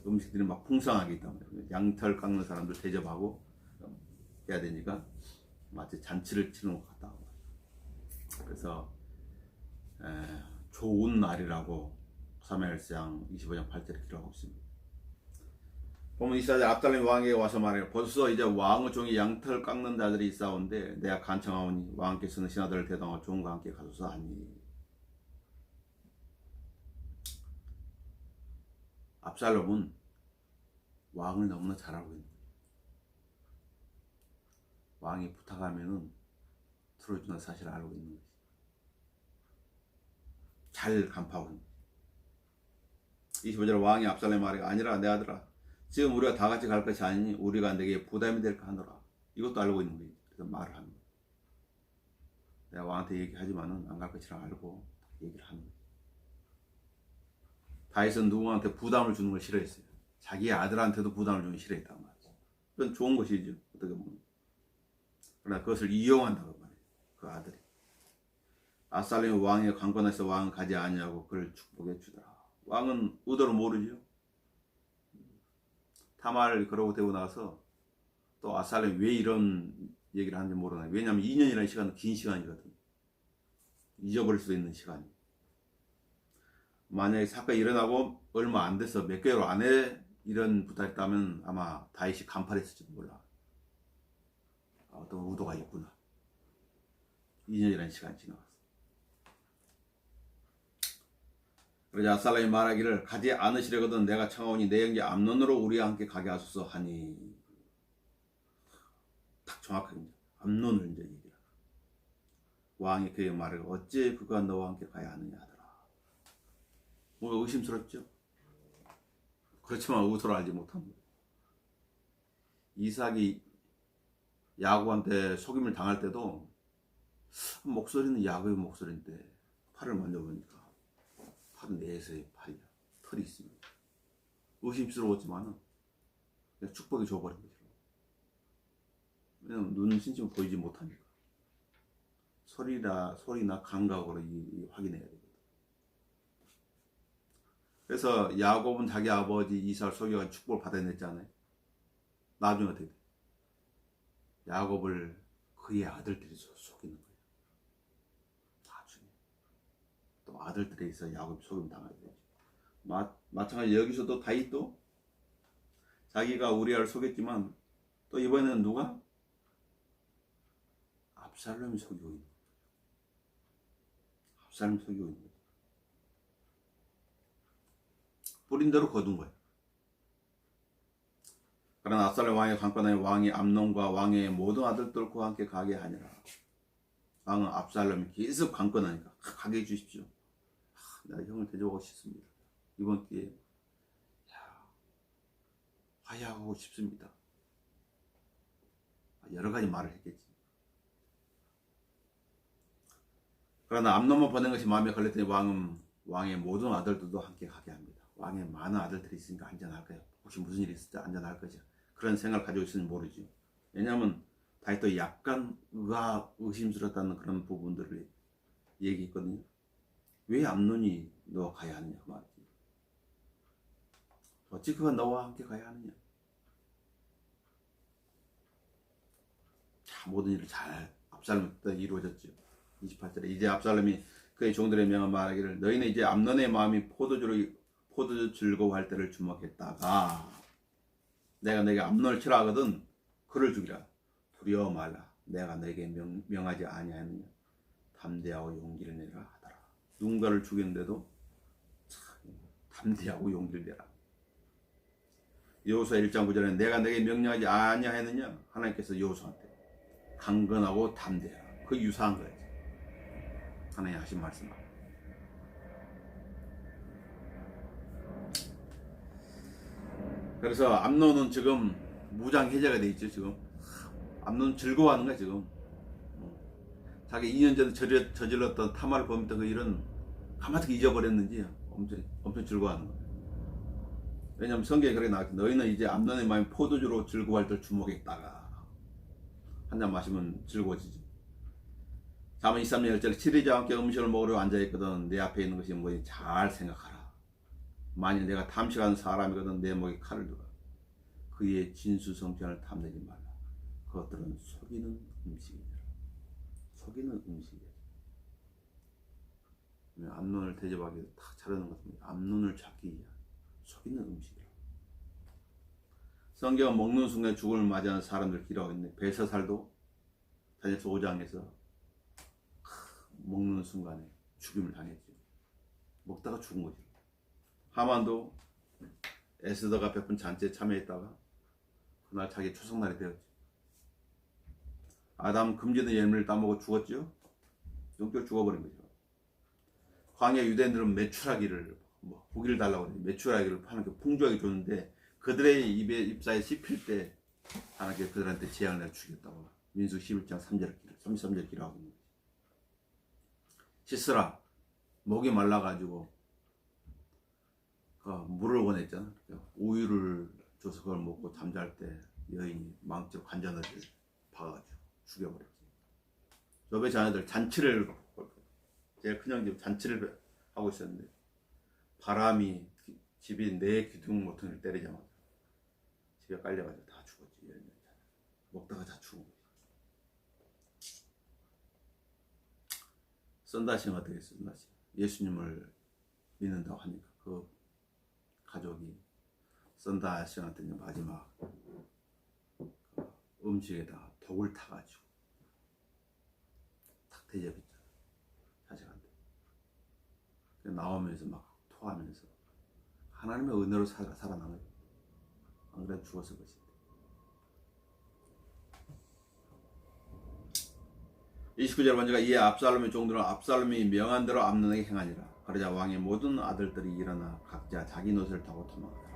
음식들이 막 풍성하게 있단 말이에요. 양털 깎는 사람들 대접하고 해야 되니까 마치 잔치를 치는 것 같다. 그래서 좋은 날이라고 사무엘상 25장 8절에 기록하고 있습니다. 보면 이스라엘 압살롬이 왕에게 와서 말해요. 벌써 이제 왕의 종이 양털 깎는 자들이 있사온데 내가 간청하오니 왕께서는 신하들을 대동하고 종과 함께 가소서 하니. 압살롬은 왕을 너무나 잘 알고 있는 거예요. 왕이 부탁하면은 들어주는 사실을 알고 있는 거지. 잘 간파하고 있는 거지. 25절 왕이 압살롬에 말해 아니라 내 아들아 지금 우리가 다 같이 갈 것이 아니니 우리가 내게 부담이 될까 하노라. 이것도 알고 있는 거예요. 그래서 말을 하는 거예요. 내가 왕한테 얘기하지만은 안 갈 것이라 알고 얘기를 하는 거예요. 다윗은 누구한테 부담을 주는 걸 싫어했어요. 자기 아들한테도 부담을 주는 걸 싫어했단 말이죠. 그건 좋은 것이죠. 어떻게 보면. 그러나 그것을 이용한다고 말해요. 그 아들이. 압살롬이 왕의 관건에서 왕은 가지 아니하고 그를 축복해 주더라. 왕은 의도를 모르죠. 타마를 그러고 되고 나서 또 압살롬이 왜 이런 얘기를 하는지 모르나요? 왜냐하면 2년이라는 시간은 긴 시간이거든. 잊어버릴 수 있는 시간이. 만약에 사건이 일어나고 얼마 안 돼서 몇 개월 안에 이런 부탁했다면 아마 다윗이 간파했을지도 몰라. 어떤 의도가 있구나. 2년이라는 시간이 지나갔어. 그러자 압살롬이 말하기를 가지 않으시려거든 내가 청하오니 내 형제 암논으로 우리와 함께 가게 하소서 하니. 딱 정확하게 암논을 이제 얘기하라. 왕이 그에게 말하기를 어찌 그가 너와 함께 가야 하느냐 하더라. 뭔가 의심스럽죠? 그렇지만 의도를 알지 못합니다. 이삭이 야곱한테 속임을 당할 때도 목소리는 야곱의 목소리인데 팔을 만져보니까 팔은 내에서의 팔이야. 털이 있습니다. 의심스러웠지만은 그냥 축복이 줘버린 거죠. 왜냐면 눈 신경 보이지 못하니까. 소리나 감각으로 확인해야 되거든. 그래서 야곱은 자기 아버지 이삭을 속여가지고 축복을 받아냈잖아요. 나중에 어떻게 돼? 야곱을 그의 아들들이 속이는 거예요. 나중에 또 아들들에 있어 야곱이 속임 당하게 되죠. 마찬가지 여기서도 다윗도 자기가 우리아를 속였지만 또 이번에는 누가? 압살롬이 속이고 있는 거예요. 압살롬이 속이고 있는 거예요. 뿌린 대로 거둔 거예요. 그러나 압살롬 왕의 관건에 왕이 암논과 왕의 모든 아들들과 함께 가게 하니라. 왕은 압살롬이 계속 관건하니까 가게 해주십시오. 내가 형을 데려오고 싶습니다. 이번 기회에 하야하고 싶습니다. 여러 가지 말을 했겠지. 그러나 암논만 보낸 것이 마음에 걸렸더니 왕의 모든 아들들도 함께 가게 합니다. 왕의 많은 아들들이 있으니까 안전할까요? 혹시 무슨 일이 있을지 안전할 거죠. 그런 생각을 가지고 있으면 모르죠. 왜냐하면 다윗도 약간 의심스럽다는 그런 부분들을 얘기했거든요. 왜 암논이 너 가야 하느냐 그 말이지. 어찌 그가 너와 함께 가야 하느냐. 자, 모든 일을 잘 압살롬 때 이루어졌죠. 28절에 이제 압살롬이 그의 종들의 명함 말하기를 너희는 이제 암논의 마음이 포도주 즐거워할 때를 주목했다가 내가 너에게 암논을 치라 하거든 그를 죽이라. 두려워 말라. 내가 너에게 명하지 아니하느냐. 담대하고 용기를 내라 하더라. 누군가를 죽였는데도 담대하고 용기를 내라. 여호수아 1장 9절에 내가 너에게 명령하지 아니하느냐. 하나님께서 여호수아한테 강건하고 담대하라. 그 유사한 거예요. 하나님 하신 말씀. 그래서 암논은 지금 무장 해제가 돼 있죠. 지금 암논은 즐거워하는 거야 지금. 자기 2년 전에 저질렀던 타마를 범했던 그 일은 가만히 잊어버렸는지 엄청 즐거워하는 거야. 왜냐하면 성경에 그렇게 나왔기 너희는 이제 암논의 마음이 포도주로 즐거워할 때 주목했다가 한 잔 마시면 즐거워지지. 잠언 23년 1절에 치리자와 함께 음식을 먹으러 앉아있거든 내 앞에 있는 것이 뭐지 잘 생각하라. 만일 내가 탐식하는 사람이거든 내 목에 칼을 두라. 그의 진수성찬을 탐내지 말라. 그것들은 속이는 음식이니라. 속이는 음식이야. 암논을 대접하기 위해서 탁 차려놓은 것은 암논을 찾기 위한 속이는 음식이라. 성경은 먹는 순간 죽음을 맞이하는 사람들 기록하고 있는데 벨사살도 다니엘서 5장에서 먹는 순간에 죽임을 당했죠. 먹다가 죽은 거죠. 하만도 에스더가 베푼 잔치에 참여했다가 그날 자기 추석날이 되었죠. 아담 금지된 열매를 따먹고 죽었죠. 영적으로 죽어버린 거죠. 광야 유대인들은 메추라기를 고기를 달라고 해요. 메추라기를 파는 게 풍족하게 줬는데 그들의 입사에 씹힐 때 하나님께 그들한테 재앙을 내려 죽였다고 민수기 11장 33절 기록하고 있는 거죠. 시스라 목이 말라가지고 물을 원했잖아. 우유를 줘서 그걸 먹고 잠잘 때 여인이 망치로 관자놀이를 박아가지고 죽여버렸지. 여배 자녀들 잔치를 제일 큰 형제 잔치를 하고 있었는데 바람이 집이 내 기둥 모퉁이를 때리자마자 집에 깔려가지고 다 죽었지. 먹다가 다 죽은 거지. 썬다시는 어떻게 했어? 예수님을 믿는다고 하니까 그 가족이 썬다시한테 마지막 음식에다가 독을 타가지고 탁 대접했잖아. 자식한테. 나오면서 막 토하면서 하나님의 은혜로 살아남아요. 안 그래도 죽었을 것인데. 29절 먼저가 이에 압살롬의 종들은 압살롬이 명한 대로 암논에게 행하니라. 그러자 왕의 모든 아들들이 일어나 각자 자기 노새를 타고 도망하더라.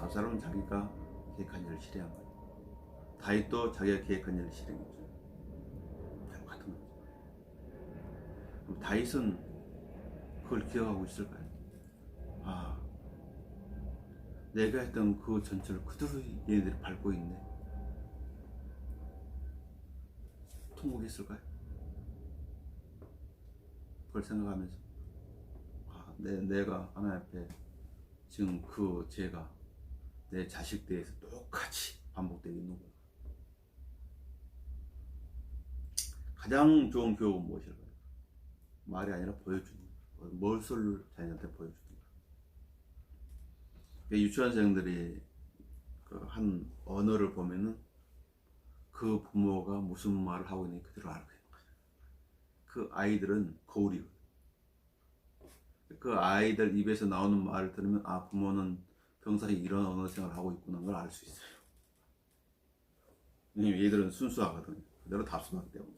압살롬은 자기가 계획한 일을 실행한 거예요. 다윗도 자기가 계획한 일을 실행했죠. 같은 거죠. 그럼 다윗은 그걸 기억하고 있을까요? 내가 했던 그 전철을 그대로 얘네들이 밟고 있네. 통곡했을까요? 그걸 생각하면서 내가 하나님 앞에 지금 그 죄가 내 자식 대해서 똑같이 반복되고 있는구나. 가장 좋은 교육은 무엇일까요? 말이 아니라 보여주는 거예요. 몰솔을 자녀한테 보여주는 거예요. 유치원생들이 한 언어를 보면은 그 부모가 무슨 말을 하고 있는지 그대로 알고 있는 거예요. 그 아이들은 거울이거든요. 그 아이들 입에서 나오는 말을 들으면 부모는 평소에 이런 언어 생활을 하고 있구나 걸 알 수 있어요. 왜냐면 얘들은 순수하거든요. 그대로 답습하기 때문에.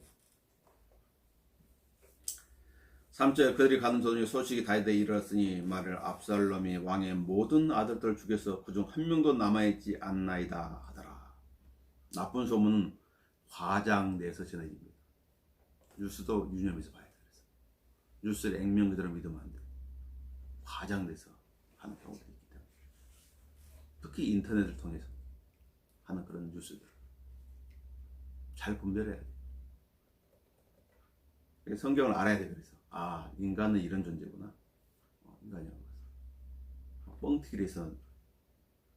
3절 그들이 가는 도중에 소식이 다윗에게 이르렀으니 말을 압살롬이 왕의 모든 아들들을 죽여서 그중 한 명도 남아있지 않나이다 하더라. 나쁜 소문은 과장돼서 전해집니다. 뉴스도 유념해서 봐야 돼. 그래서 뉴스를 액면 그대로 믿으면 안 돼. 과장돼서 하는 경우도 있기 때문에 특히 인터넷을 통해서 하는 그런 뉴스들 잘 분별해야 돼. 성경을 알아야 돼. 그래서 인간은 이런 존재구나. 인간이라는 것은 뻥튀기를 해서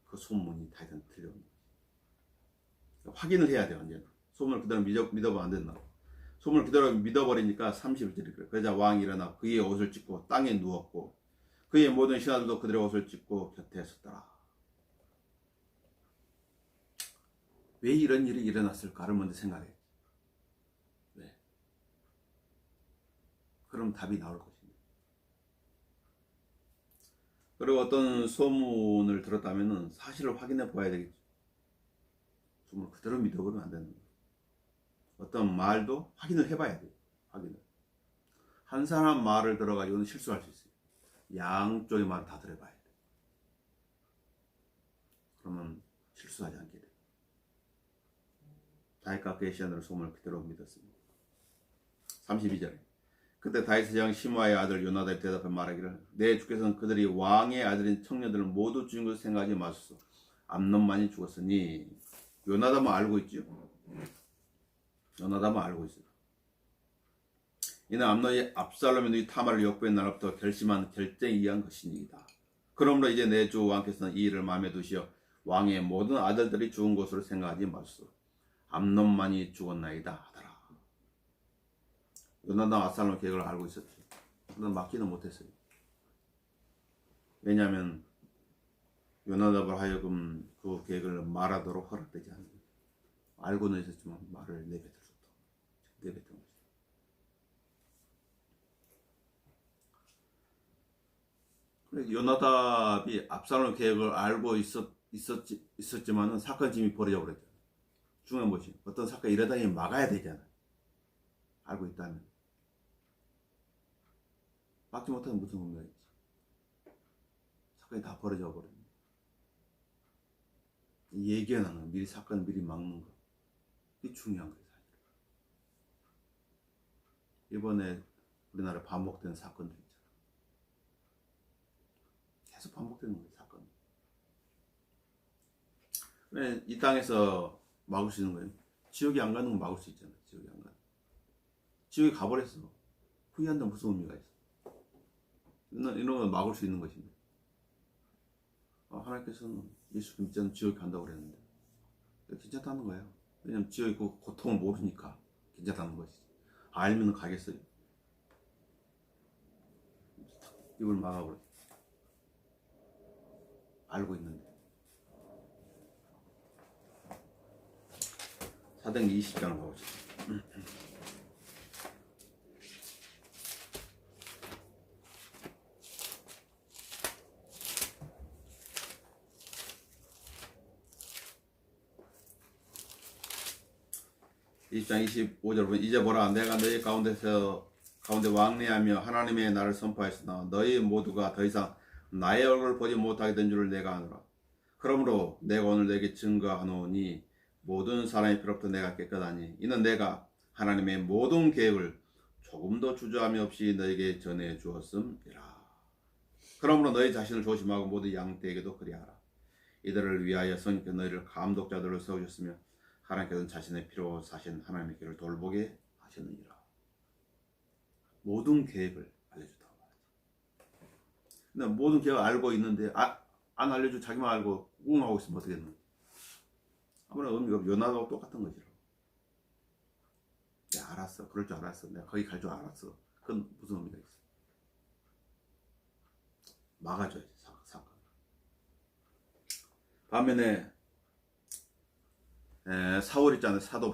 그 소문이 다이든 틀려오는 거지. 확인을 해야 돼. 언제나 소문을 그대로 믿어보면 안 된다. 소문을 그대로 믿어버리니까 31절이 그래. 그러자 왕이 일어나 그의 옷을 찢고 땅에 누웠고 그의 모든 신하들도 그들의 옷을 찢고 곁에 섰더라. 왜 이런 일이 일어났을까를 먼저 생각해. 왜? 그럼 답이 나올 것입니다. 그리고 어떤 소문을 들었다면 사실을 확인해 보아야 되겠죠. 소문을 그대로 믿어버리면 안 되는 거예요. 어떤 말도 확인을 해봐야 돼요. 확인을. 한 사람 말을 들어가지고는 실수할 수 있어요. 양쪽의 말을 다 들어봐야 돼. 그러면 실수하지 않게 돼. 다윗과 그의 신하들은 소문을 그대로 믿었습니다. 32절에 그때 다윗의 장 시므아의 아들 요나단이 대답해 말하기를 내 주께서는 그들이 왕의 아들인 청년들을 모두 죽인 것을 생각하지 마소서. 암논만이 죽었으니 요나단은 알고 있죠. 요나단은 알고 있어요. 이는 암논이 압살롬의 누이 타마를 역부한 날부터 결심한 결정에 의한 것이니이다. 그러므로 이제 내 주 왕께서는 이 일을 마음에 두시어 왕의 모든 아들들이 죽은 것으로 생각하지 마소서. 암논만이 죽었나이다 하더라. 요나단 압살롬 계획을 알고 있었지. 그러나 막지는 못했어요. 왜냐하면 요나단을 하여금 그 계획을 말하도록 허락되지 않는 거예요. 알고는 있었지만 말을 내뱉을 수 없다. 내뱉은 거죠. 요나답이 압살롬 계획을 알고 있었지만은 사건 짐이 벌어져 버렸잖아. 중요한 것이 어떤 사건이 이러다니 막아야 되잖아. 알고 있다면 막지 못하면 무슨 의미가 있지. 사건이 다 벌어져 버렸네. 예견하는 거, 미리 사건 미리 막는 거, 이게 중요한 거예요. 사실. 이번에 우리나라에 반복되는 사건들 있잖아. 계속 반복되는 거예요. 사건. 이 땅에서 막을 수 있는 거예요. 지옥에 안 가는 건 막을 수 있잖아. 지옥에 안 가는. 지옥에 가버렸어. 후회한다는 무슨 의미가 있어. 이런 건 막을 수 있는 것입니다. 하나님께서는 예수 믿자는 지옥에 간다고 그랬는데 괜찮다는 거예요. 왜냐면 지옥의 그 고통을 모르니까 괜찮다는 것이지. 알면 가겠어요. 입을 막아버려. 알고 있는데. 사도행전 20장을 봐보시죠. 20장 25절 보면 이제 보라 내가 너희 가운데 왕래하며 하나님의 나를 선포하였으나 너희 모두가 더 이상 나의 얼굴을 보지 못하게 된 줄을 내가 아노라. 그러므로 내가 오늘 너에게 증거하노니 모든 사람이 피로부터 내가 깨끗하니 이는 내가 하나님의 모든 계획을 조금도 주저함이 없이 너에게 전해 주었음이라. 그러므로 너희 자신을 조심하고 모두 양떼에게도 그리하라. 이들을 위하여 성령께서 너희를 감독자들로 세우셨으며 하나님께서는 자신의 피로 사신 하나님의 길을 돌보게 하셨느니라. 모든 계획을 알려주다고 말하지. 근데 모든 계획을 알고 있는데 안 알려주고 자기만 알고 웅하고 있으면 어떻게 되는 거야? 아무런 의미가 없고 요나하고 똑같은 거지라고. 내가 알았어. 그럴 줄 알았어. 내가 거기 갈 줄 알았어. 그건 무슨 의미가 있어? 막아줘야지 사건. 반면에 사울 있잖아요. 사도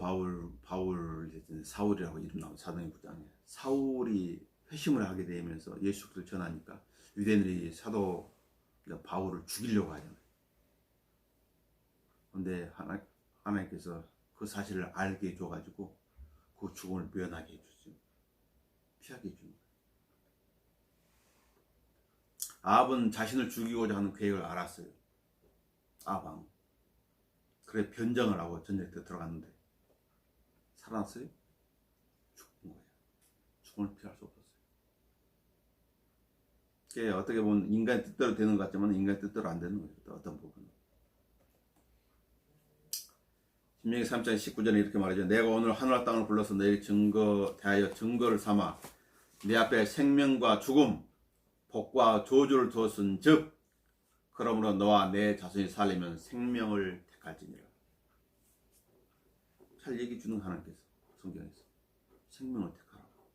사울이라고 이름 나온 사도행 9장에 사울이 회심을 하게 되면서 예수 그리스도를 전하니까 유대인들이 사도 바울을 죽이려고 하잖아요. 근데 하나님께서 그 사실을 알게 해줘가지고 그 죽음을 면하게 해주죠. 피하게 해주는 거예요. 아합은 자신을 죽이고자 하는 계획을 알았어요. 아합. 그래 변정을 하고 전쟁에 들어갔는데 살아났어요? 죽은 거예요. 죽음을 피할 수 없었어요. 그게 어떻게 보면 인간의 뜻대로 되는 것 같지만 인간의 뜻대로 안 되는 거예요. 또 어떤 부분은. 신명기 3장 19절에 이렇게 말하죠. 내가 오늘 하늘과 땅을 불러서 너에게 대하여 증거를 삼아 내 앞에 생명과 죽음, 복과 저주를 두었은 즉 그러므로 너와 내 자손이 살려면 생명을 택할지니라. 잘 얘기 주는 하나님께서 성경에서 생명을 택하라고.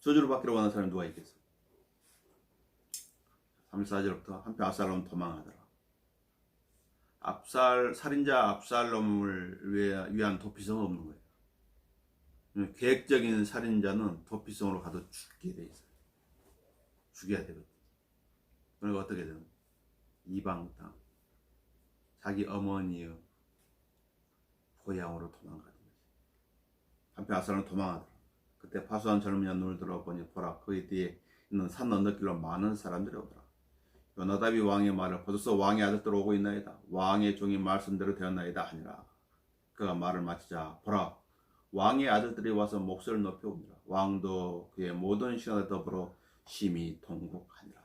저주를 받기로 원하는 사람이 누가 있겠어? 34절부터 한편 압살롬은 도망하더라. 살인자 압살롬을 위한 도피성은 없는 거예요. 계획적인 살인자는 도피성으로 가도 죽게 돼 있어요. 죽여야 되거든. 그러니까 어떻게 되는 거예요? 이방 땅, 자기 어머니의 고향으로 도망가는 거지. 한편 압살롬은 도망하더라. 그때 파수한 젊은이가 눈을 들어보니 보라 그의 뒤에 있는 산 언덕길로 많은 사람들이 오더라. 요나답이 왕의 말을 거두서 왕의 아들들 오고 있나이다. 왕의 종이 말씀대로 되었나이다 하니라. 그가 말을 마치자 보라 왕의 아들들이 와서 목소리를 높여 옵니다. 왕도 그의 모든 신하들 더불어 심히 통곡하니라.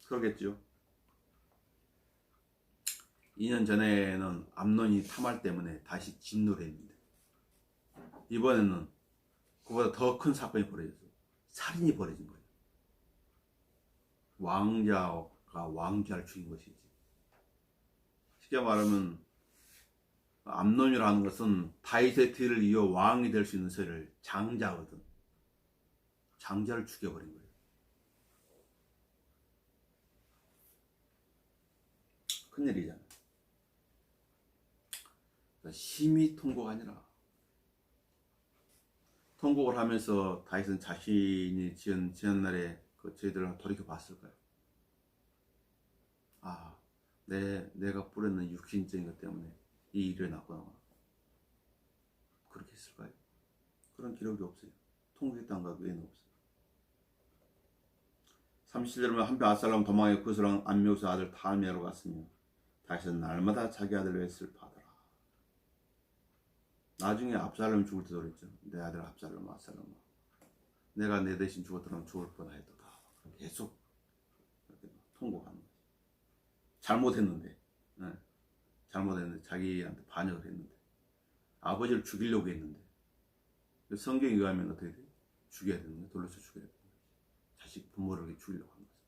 그러겠죠. 2년 전에는 암논이 탐할 때문에 다시 진노를 했는데 이번에는 그보다 더 큰 사건이 벌어졌어요. 살인이 벌어진 거예요. 왕자가 왕자를 죽인 것이지. 쉽게 말하면 암논이라는 것은 다윗의 뒤를 이어 왕이 될 수 있는 세를 장자거든. 장자를 죽여버린 거예요. 큰일이잖아. 심히 통곡 아니라 통곡을 하면서 다윗은 자신이 지은 날에 그 저희들을 돌이켜 봤을까요? 아, 내가 뿌렸는 육신적인 것 때문에 이 일이 났구나. 그렇게 했을까요? 그런 기록이 없어요. 통곡했다는 것 외에는 없어요. 37절에 한편 압살롬 도망하여 구스랑 안미우스 아들 탈메로 갔으며 다윗은 날마다 자기 아들을 위해 슬퍼하더라. 나중에 압살롬이 죽을 때도 그랬죠. 내 아들 압살롬. 내가 내 대신 죽었더라면 죽을 뻔하였도다. 계속 통곡하는 거지. 잘못했는데 자기한테 반역을 했는데 아버지를 죽이려고 했는데 성경에 의하면 어떻게 돼? 죽여야 되는 거야. 돌려서 죽여야 되는 거야. 자식 부모를 죽이려고 하는 거지.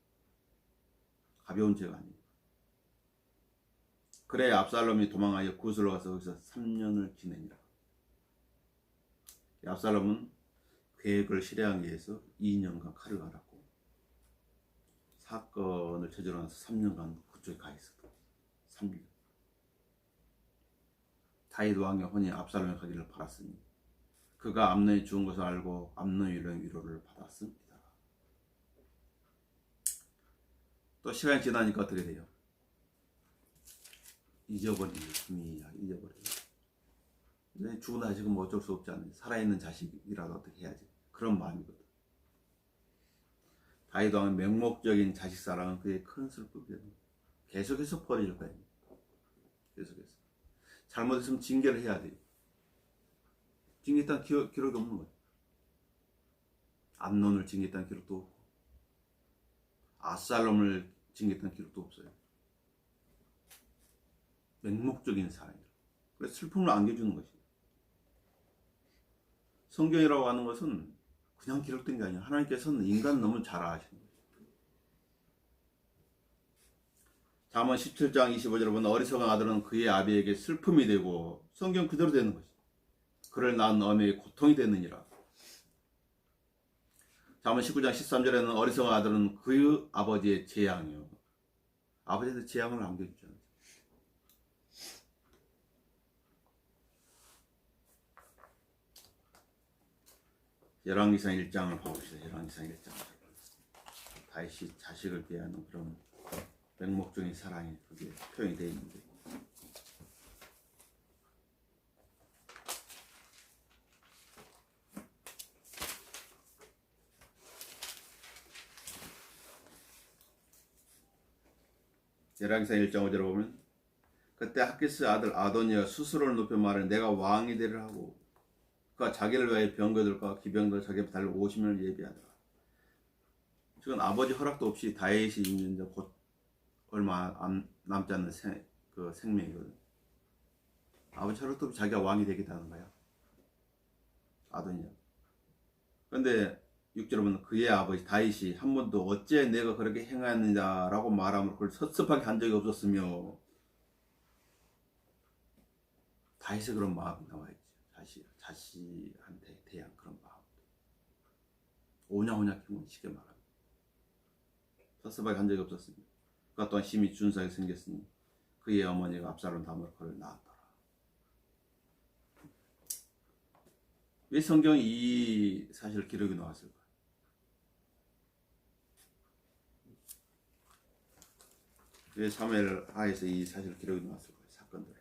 가벼운 죄가 아니에요. 그래 압살롬이 도망하여 구슬로 가서 거기서 3년을 지내니라. 압살롬은 계획을 실행하기 위해서 2년간 칼을 갈았고 사건을 저지르고 나서 3년간 그쪽에 가 있었다. 3년. 다윗 왕의 혼이 압살롬의 가기를 바랐으니 그가 암논이 죽은 것을 알고 암논의 위로를 받았습니다. 또 시간이 지나니까 어떻게 돼요? 잊어버려요. 죽은 자식은 뭐 어쩔 수 없지 않아요. 살아있는 자식이라도 어떻게 해야지. 그런 마음이거든. 다윗 왕의 맹목적인 자식 사랑은 그의 큰 슬픔이거든. 계속해서 버릴 거예요. 계속해서. 잘못했으면 징계를 해야 돼요. 징계했다는 기록이 없는 거예요. 암논을 징계했다는 기록도 없고 압살롬을 징계했다는 기록도 없어요. 맹목적인 사랑이에요. 그래서 슬픔을 안겨주는 것이에요. 성경이라고 하는 것은 그냥 기록된 게 아니에요. 하나님께서는 인간을 너무 잘 아시는 거예요. 잠언 17장 25절에 보면 어리석은 아들은 그의 아비에게 슬픔이 되고 성경 그대로 되는 것이죠. 그를 낳은 어미의 고통이 되느니라. 잠언 19장 13절에는 어리석은 아들은 그 아버지의 재앙이요. 아버지한테 재앙을 안겨주잖아요. 열왕기상 1장을 봐봅시다. 열왕기상 1장. 다윗이 자식을 대하는 그런 맹목적인 사랑이 그게 표현이 되어 있는데 열왕기상 1장 5절에 보면 그때 하키스 아들 아도니가 스스로를 높여 말하니 내가 왕이 되리라 하고 그가 자기를 위하여 병거들과 기병들 자기 앞에 달려 50명을 예비하더라. 지금 아버지 허락도 없이 다윗이 이제 곧 얼마 남지 않는 생명이거든. 아버지 허락도 없이 자기가 왕이 되겠다는 거야. 아도니아. 그런데 6절에 보면 그의 아버지 다윗이 한 번도 어째 내가 그렇게 행하느냐라고 말하므로 그걸 섭섭하게 한 적이 없었으며 다윗의 그런 마음이 나와있지. 자식한테 대한 그런 마음. 오냐오냐 키우면 쉽게 말합니다. 섭섭하게 한 적이 없었으며 그가 또한 심히 준수하게 생겼으니 그의 어머니가 압살롬 다음으로 그를 낳았더라. 왜 성경이 이 사실 기록이 나왔을까? 왜 사무엘 하에서 이 사실 기록이 나왔을까? 사건들.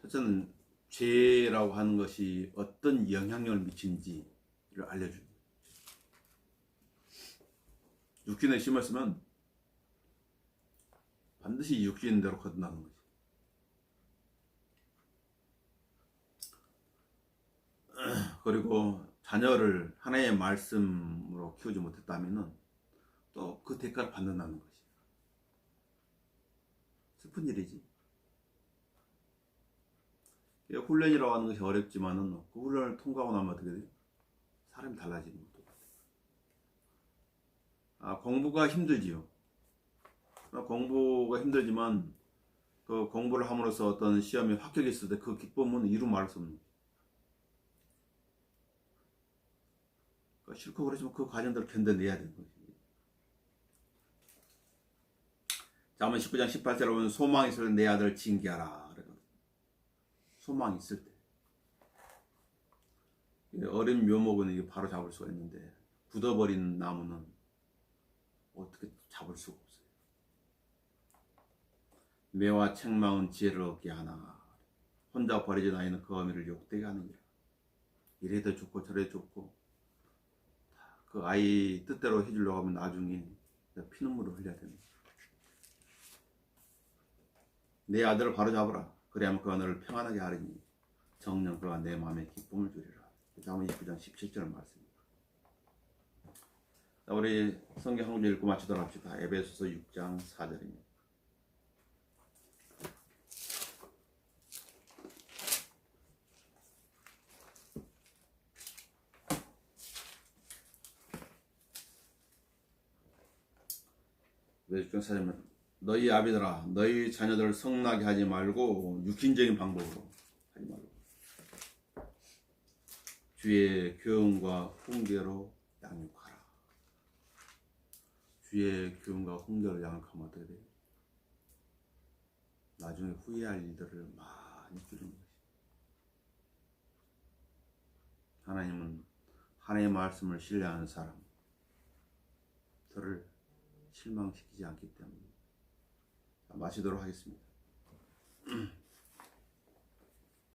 첫째는 죄라고 하는 것이 어떤 영향력을 미치는지를 알려줍니다. 육신에 심었으면 반드시 육신대로 거듭나는 거지. 그리고 자녀를 하나님의 말씀으로 키우지 못했다면 또 그 대가를 받는다는 것이 슬픈 일이지. 훈련이라고 하는 것이 어렵지만은 그 훈련을 통과하고 나면 어떻게 돼요? 사람이 달라지는 것도 같아요. 공부가 힘들지요. 공부가 힘들지만 그 공부를 함으로써 어떤 시험에 합격이 있을 때 그 기쁨은 이루 말할 수 없는 거예요. 싫고 그러지만 그 과정들을 견뎌내야 되는 거지. 잠언 19장 18절에 보면 소망이 있을 때 내 아들을 징계하라. 소망이 있을 때. 어린 묘목은 이게 바로 잡을 수가 있는데 굳어버린 나무는 어떻게 잡을 수가 없어요. 매와 책망은 지혜를 얻게 하나 혼자 버려진 아이는 그 어미를 욕되게 하느니라. 이래도 좋고 저래도 좋고 그 아이 뜻대로 해주려고 하면 나중에 피눈물을 흘려야 됩니다. 내 아들을 바로 잡으라. 그래야만 그가 너를 평안하게 하리니 정녕 그가 내 마음에 기쁨을 주리라. 잠언 29장 17절 말씀입니다. 자, 우리 성경 한 구절 읽고 마치도록 합시다. 에베소서 6장 4절입니다. 에베소 6장 4절입니다. 너희 아비들아 너희 자녀들을 성나게 하지 말고 육신적인 방법으로 하지 말고 주의 교훈과 훈계로 양육하라. 주의 교훈과 훈계로 양육하면 어떻게 돼요? 나중에 후회할 일들을 많이 줄이는 것이죠. 하나님은 하나님의 말씀을 신뢰하는 사람들을 실망시키지 않기 때문에 마치도록 하겠습니다.